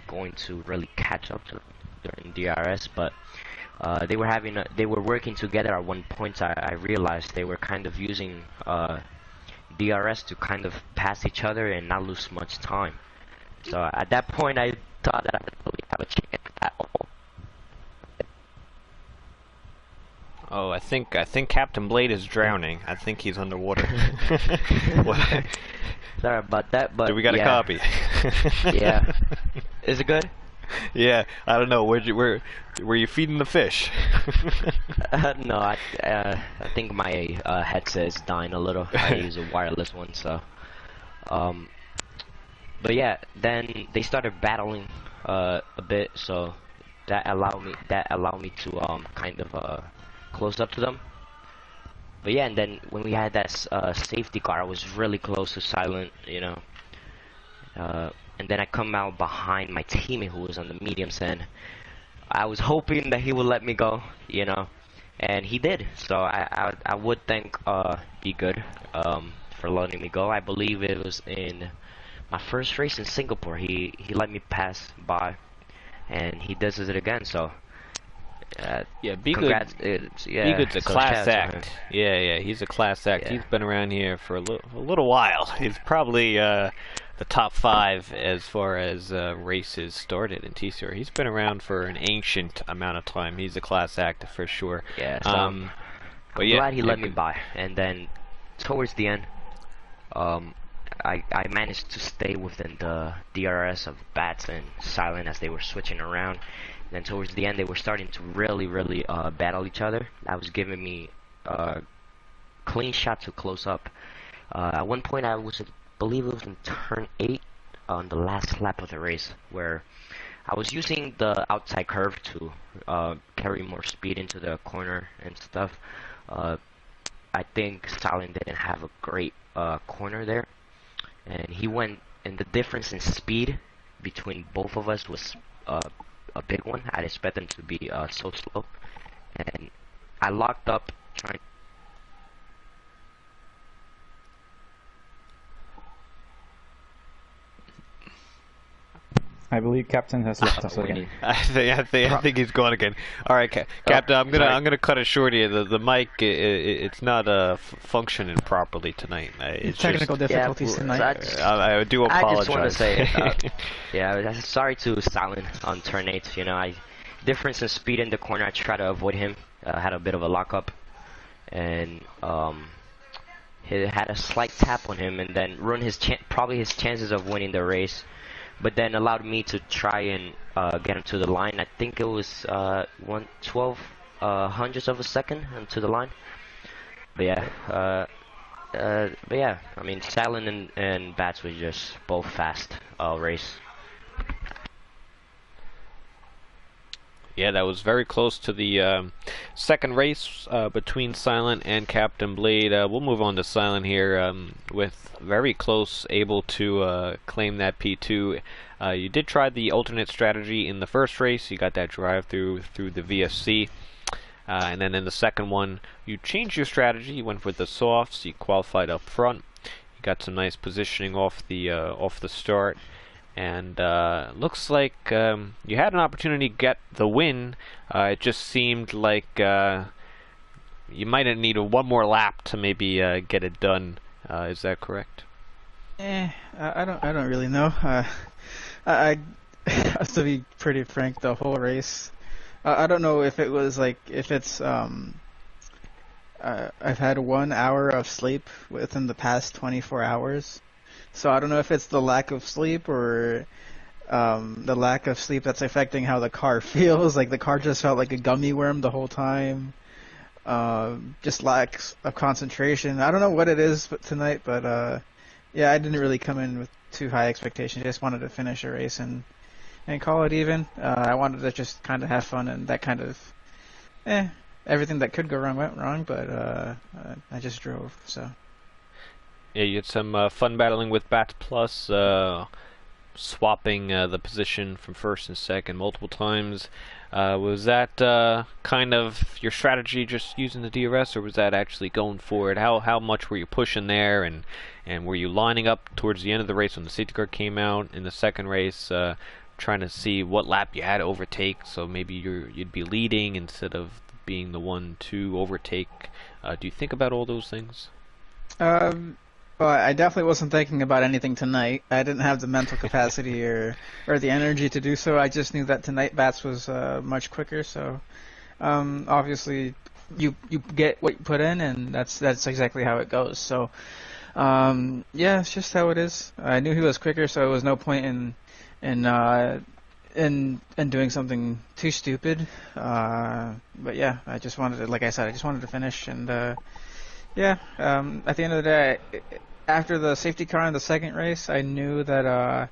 going to really catch up to them during DRS, but they were working together at one point. I realized they were kind of using DRS to kind of pass each other and not lose much time. So at that point I thought that I didn't really have a chance at all. Oh, I think Captain Blade is drowning. I think he's underwater. Sorry about that, but do we got a copy? Yeah. Is it good? Yeah, I don't know. Were you feeding the fish? No, I think my headset is dying a little. I use a wireless one, so. But yeah, then they started battling a bit, so that allowed me to kind of close up to them. But yeah, and then when we had that safety car, I was really close to Silent, you know. And then I come out behind my teammate who was on the mediums, and I was hoping that he would let me go, you know, and he did. So I would thank Be Good for letting me go. I believe it was in my first race in Singapore. He let me pass by, and he does it again. So. Yeah, Be congrats, Good. Be Good's a class act. Yeah, he's a class act. Yeah. He's been around here for a little while. He's probably the top 5 as far as races started in Tcr. He's been around for an ancient amount of time. He's a class act for sure. Yeah, so I'm glad he let me by. And then towards the end, I managed to stay within the DRS of Bats and Silent as they were switching around. Then towards the end, they were starting to really battle each other. That was giving me a clean shot to close up. At one point, I believe it was in turn 8 on the last lap of the race, where I was using the outside curve to carry more speed into the corner and stuff. I think Silent didn't have a great corner there, and he went, and the difference in speed between both of us was a big one. I'd expect them to be so slow, and I locked up trying. I believe Captain has left us again. I think he's gone again. All right, Captain, I'm gonna cut it short here. The mic it's not functioning properly tonight. It's technical difficulties tonight. I do apologize. I just want to say, yeah, sorry to Silent on turn 8. You know, difference in speed in the corner. I tried to avoid him. Had a bit of a lockup, and he had a slight tap on him, and then ruined his probably his chances of winning the race. But then allowed me to try and get him to the line. I think it was 1/12 hundredths of a second into the line. But yeah, I mean, Silent and Bats was just both fast race. Yeah, that was very close to the second race between Silent and Captain Blade. We'll move on to Silent here with very close, able to claim that P2. You did try the alternate strategy in the first race. You got that drive through the VSC. And then in the second one, you changed your strategy. You went with the softs. You qualified up front. You got some nice positioning off the start. And looks like you had an opportunity to get the win. It just seemed like you might have needed one more lap to maybe get it done. Is that correct? I don't really know. I to be pretty frank, the whole race, I don't know if it was like, if it's I've had 1 hour of sleep within the past 24 hours. So I don't know if it's the lack of sleep or the lack of sleep that's affecting how the car feels. Like the car just felt like a gummy worm the whole time. Just lacks of concentration. I don't know what it is tonight, but yeah, I didn't really come in with too high expectations. I just wanted to finish a race and call it even. I wanted to just kind of have fun, and that kind of everything that could go wrong went wrong, but I just drove, so. Yeah, you had some fun battling with Bats Plus, swapping the position from first and second multiple times. Was that kind of your strategy, just using the DRS, or was that actually going for it? How much were you pushing there, and were you lining up towards the end of the race when the safety car came out in the second race, trying to see what lap you had to overtake, so maybe you'd be leading instead of being the one to overtake? Do you think about all those things? Well, I definitely wasn't thinking about anything tonight. I didn't have the mental capacity or the energy to do so. I just knew that tonight Bats was much quicker. So obviously you get what you put in, and that's exactly how it goes. So yeah, it's just how it is. I knew he was quicker, so there was no point in doing something too stupid. But yeah, I just wanted to, like I said, I just wanted to finish, and yeah, at the end of the day, after the safety car in the second race, I knew that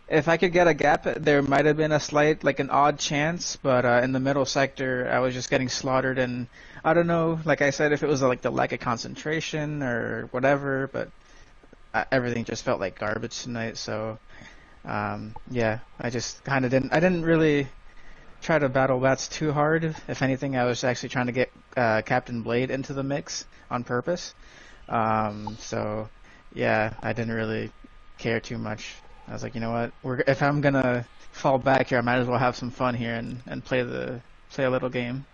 if I could get a gap, there might have been a slight, like an odd chance, but in the middle sector, I was just getting slaughtered, and I don't know, like I said, if it was like the lack of concentration or whatever, but everything just felt like garbage tonight, so yeah, I just kind of I didn't really try to battle Bats too hard. If anything, I was actually trying to get Captain Blade into the mix on purpose. So yeah, I didn't really care too much. I was like, you know what? If I'm gonna fall back here, I might as well have some fun here and play a little game.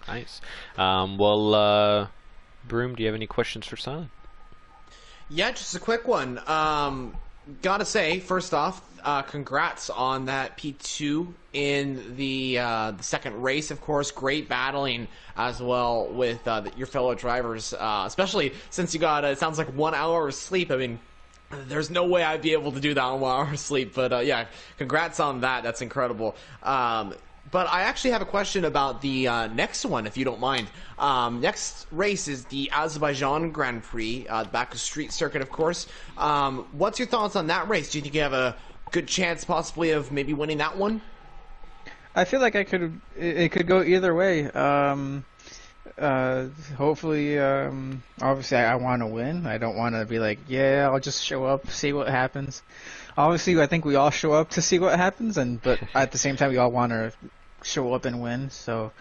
Nice. Well, Broom, do you have any questions for Silent? Yeah, just a quick one. Gotta say, first off, congrats on that P2 in the second race. Of course, great battling as well with your fellow drivers, especially since you got, it sounds like 1 hour of sleep. I mean, there's no way I'd be able to do that in 1 hour of sleep, but yeah, congrats on that. That's incredible. But I actually have a question about the next one, if you don't mind. Next race is the Azerbaijan Grand Prix, back to street circuit, of course. What's your thoughts on that race? Do you think you have a good chance, possibly, of maybe winning that one? I feel like it could go either way. Hopefully, obviously, I want to win. I don't want to be like, yeah, I'll just show up, see what happens. Obviously, I think we all show up to see what happens, but at the same time, we all want to show up and win. So,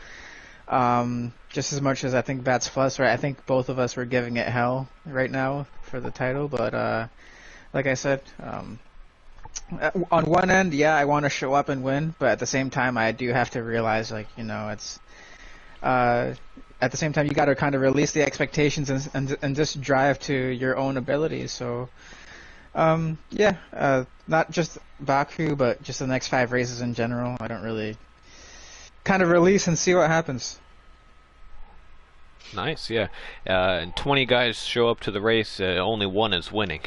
just as much as I think Bats Plus, right? I think both of us were giving it hell right now for the title. But like I said, on one end, yeah, I want to show up and win, but at the same time, I do have to realize, like, you know, it's at the same time, you got to kind of release the expectations and just drive to your own abilities. So. Yeah, not just Baku, but just the next 5 races in general. I don't really kind of release and see what happens. Nice, yeah. And 20 guys show up to the race, only one is winning.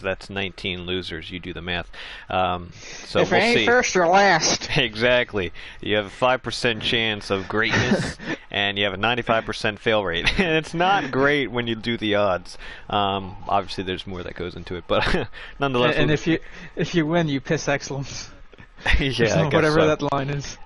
That's 19 losers. You do the math. So if we'll it ain't see. First, you're last. Exactly. You have a 5% chance of greatness, and you have a 95% fail rate. And it's not great when you do the odds. Obviously, there's more that goes into it, but nonetheless. And if you win, you piss excellence. Yeah, I guess whatever so. that line is.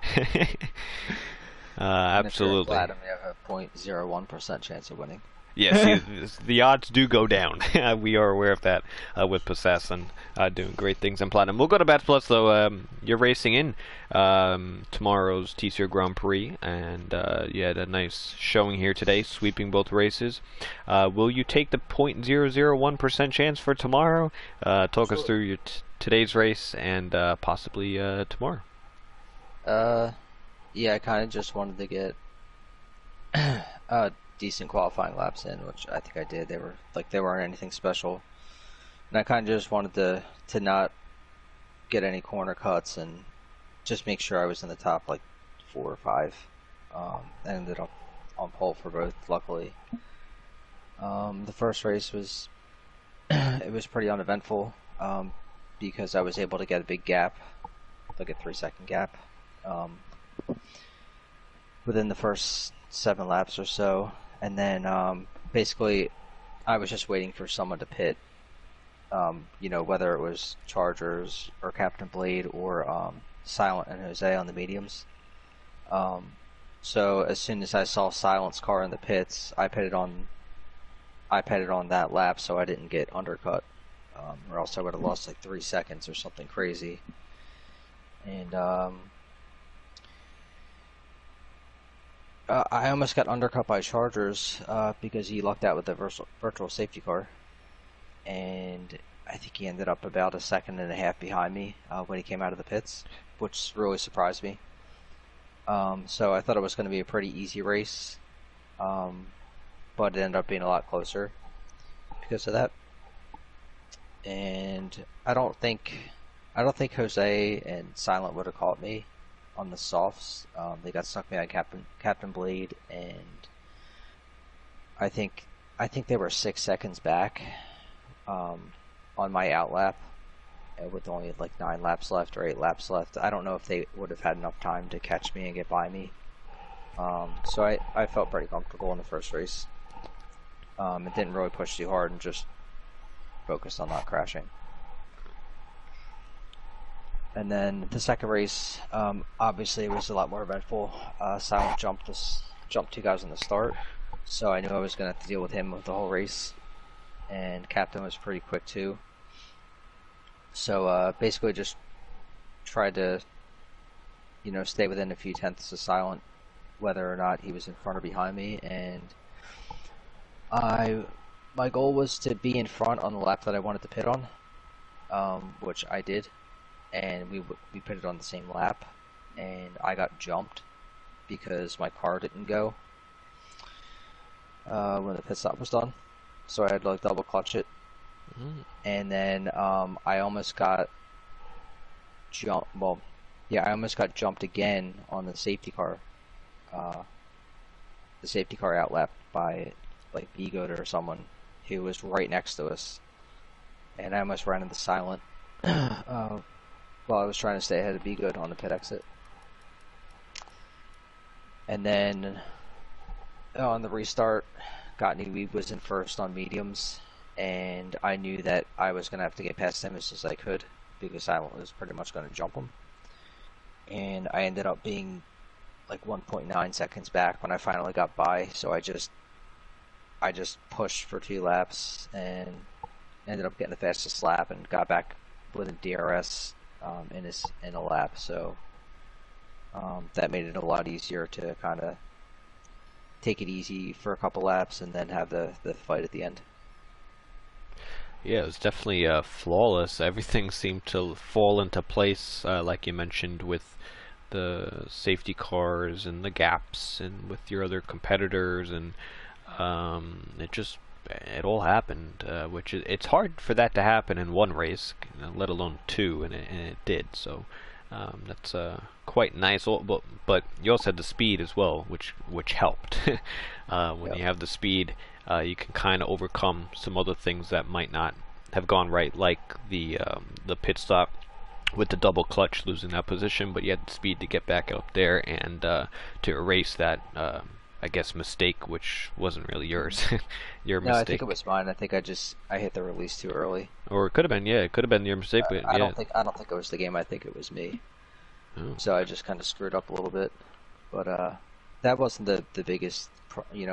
Absolutely. And if you're Platinum, you have a 0.01% chance of winning. Yes, the odds do go down. We are aware of that with Possess and doing great things in Platinum. We'll go to Bats Plus, though. You're racing in tomorrow's Tcr Grand Prix, and you had a nice showing here today, sweeping both races. Will you take the 0.001% chance for tomorrow? Talk us through your today's race and possibly tomorrow. Yeah, I kind of just wanted to get decent qualifying laps in, which I think I did. They weren't anything special, and I kind of just wanted to not get any corner cuts and just make sure I was in the top like 4 or 5. I ended up on pole for both, luckily. The first race was it was pretty uneventful because I was able to get a big gap, like a 3-second gap. Within the first 7 laps or so, and then basically I was just waiting for someone to pit, you know, whether it was Chargers or Captain Blade or Silent and Jose on the mediums. So as soon as I saw Silent's car in the pits, I pitted on that lap so I didn't get undercut, or else I would have lost like 3 seconds or something crazy. And I almost got undercut by Chargers because he lucked out with the virtual safety car, and I think he ended up about a second and a half behind me when he came out of the pits, which really surprised me. So I thought it was going to be a pretty easy race, but it ended up being a lot closer because of that. And I don't think Jose and Silent would have caught me on the softs. They got stuck behind Captain Blade, and I think they were 6 seconds back on my outlap with only like 9 laps left or 8 laps left. I don't know if they would have had enough time to catch me and get by me. So I felt pretty comfortable in the first race. It didn't really push too hard and just focused on not crashing. And then the second race, obviously it was a lot more eventful. Silent jumped 2 guys on the start, so I knew I was going to have to deal with him with the whole race. And Captain was pretty quick too. So basically just tried to, stay within a few tenths of Silent, whether or not he was in front or behind me. And my goal was to be in front on the lap that I wanted to pit on, which I did. And we pitted on the same lap, and I got jumped because my car didn't go when the pit stop was done, so I had to like double clutch it. And then I almost got jumped. Well, yeah, I almost got jumped again on the safety car. The safety car outlap by like Bigote or someone who was right next to us, and I almost ran into Silent. While I was trying to stay ahead of Bigote on the pit exit. And then on the restart, Gottlieb was in first on mediums, and I knew that I was going to have to get past him as soon as I could because Silent was pretty much going to jump him. And I ended up being like 1.9 seconds back when I finally got by, so I just pushed for 2 laps and ended up getting the fastest lap and got back with a DRS in a lap, so that made it a lot easier to kind of take it easy for a couple laps and then have the fight at the end. Yeah, it was definitely flawless. Everything seemed to fall into place, like you mentioned, with the safety cars and the gaps and with your other competitors, and it all happened, which it's hard for that to happen in one race, let alone 2, and it did. So that's quite nice. But you also had the speed as well, which helped. When you have the speed, you can kind of overcome some other things that might not have gone right, like the pit stop with the double clutch, losing that position. But you had the speed to get back up there and to erase that. I guess mistake, which wasn't really yours. Your mistake. No, I think it was mine. I think I hit the release too early. Or it could have been, yeah, it could have been your mistake. But I don't think it was the game. I think it was me. Oh. So I just kind of screwed up a little bit. But that wasn't the biggest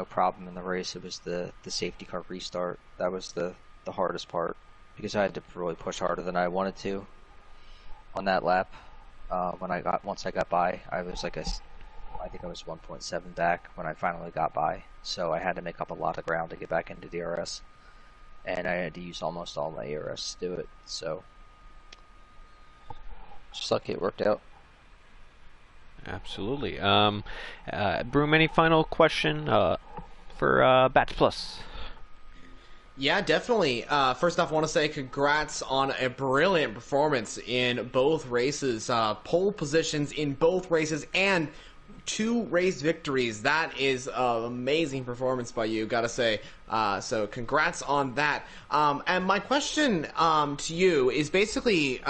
problem in the race. It was the safety car restart. That was the hardest part because I had to really push harder than I wanted to on that lap. Once I got by, I was like I think I was 1.7 back when I finally got by, so I had to make up a lot of ground to get back into DRS, and I had to use almost all my ARS to do it, so just lucky it worked out. Absolutely. Broom, any final question for Bats Plus? Yeah, definitely. First off, I want to say congrats on a brilliant performance in both races, pole positions in both races, and 2 race victories. That is an amazing performance by you, gotta say. So congrats on that. And my question to you is basically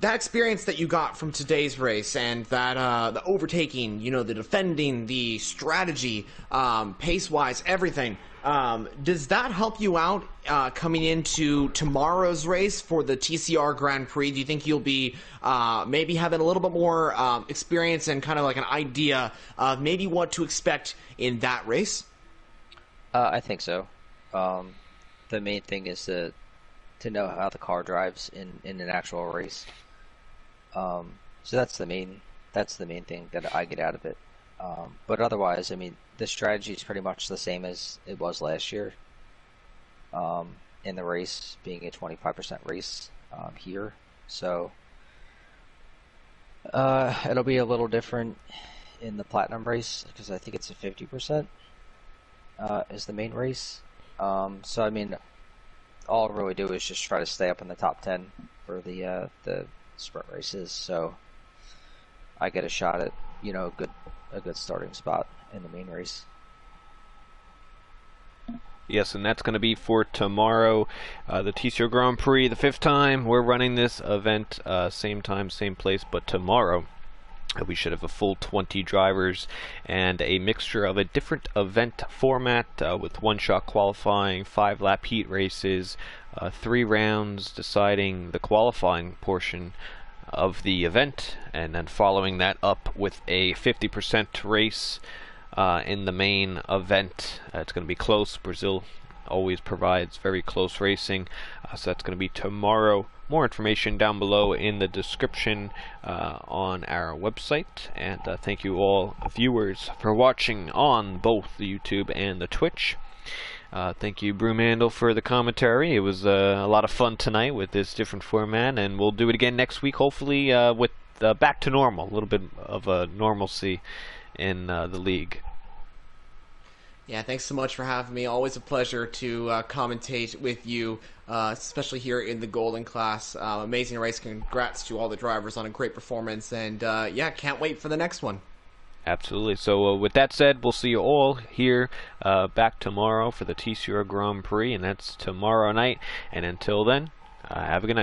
that experience that you got from today's race and that the overtaking, the defending, the strategy, pace-wise, everything. Does that help you out coming into tomorrow's race for the TCR Grand Prix? Do you think you'll be maybe having a little bit more experience and kind of like an idea of maybe what to expect in that race? I think so. The main thing is to know how the car drives in an actual race. So that's the main That's the main thing that I get out of it. But otherwise, I mean, the strategy is pretty much the same as it was last year. In the race being a 25% race here, so it'll be a little different in the platinum race because I think it's a 50% is the main race. So I mean, all I really do is just try to stay up in the top 10 for the sprint races, so I get a shot at, you know, a good starting spot in the main race. Yes, and that's going to be for tomorrow, the Tcr Grand Prix, the 5th time. We're running this event, same time, same place, but tomorrow we should have a full 20 drivers and a mixture of a different event format with one-shot qualifying, 5-lap heat races, 3 rounds deciding the qualifying portion of the event, and then following that up with a 50% race in the main event. It's going to be close. Brazil always provides very close racing, so that's going to be tomorrow. More information down below in the description on our website, and thank you all viewers for watching on both the YouTube and the Twitch. Thank you, Brewmandel, for the commentary. It was a lot of fun tonight with this different format, and we'll do it again next week, hopefully with back to normal, a little bit of a normalcy in the league. Yeah, thanks so much for having me. Always a pleasure to commentate with you, especially here in the Golden class. Amazing race. Congrats to all the drivers on a great performance, and yeah, can't wait for the next one. Absolutely. So with that said, we'll see you all here back tomorrow for the Tcr Grand Prix, and that's tomorrow night. And until then, have a good night.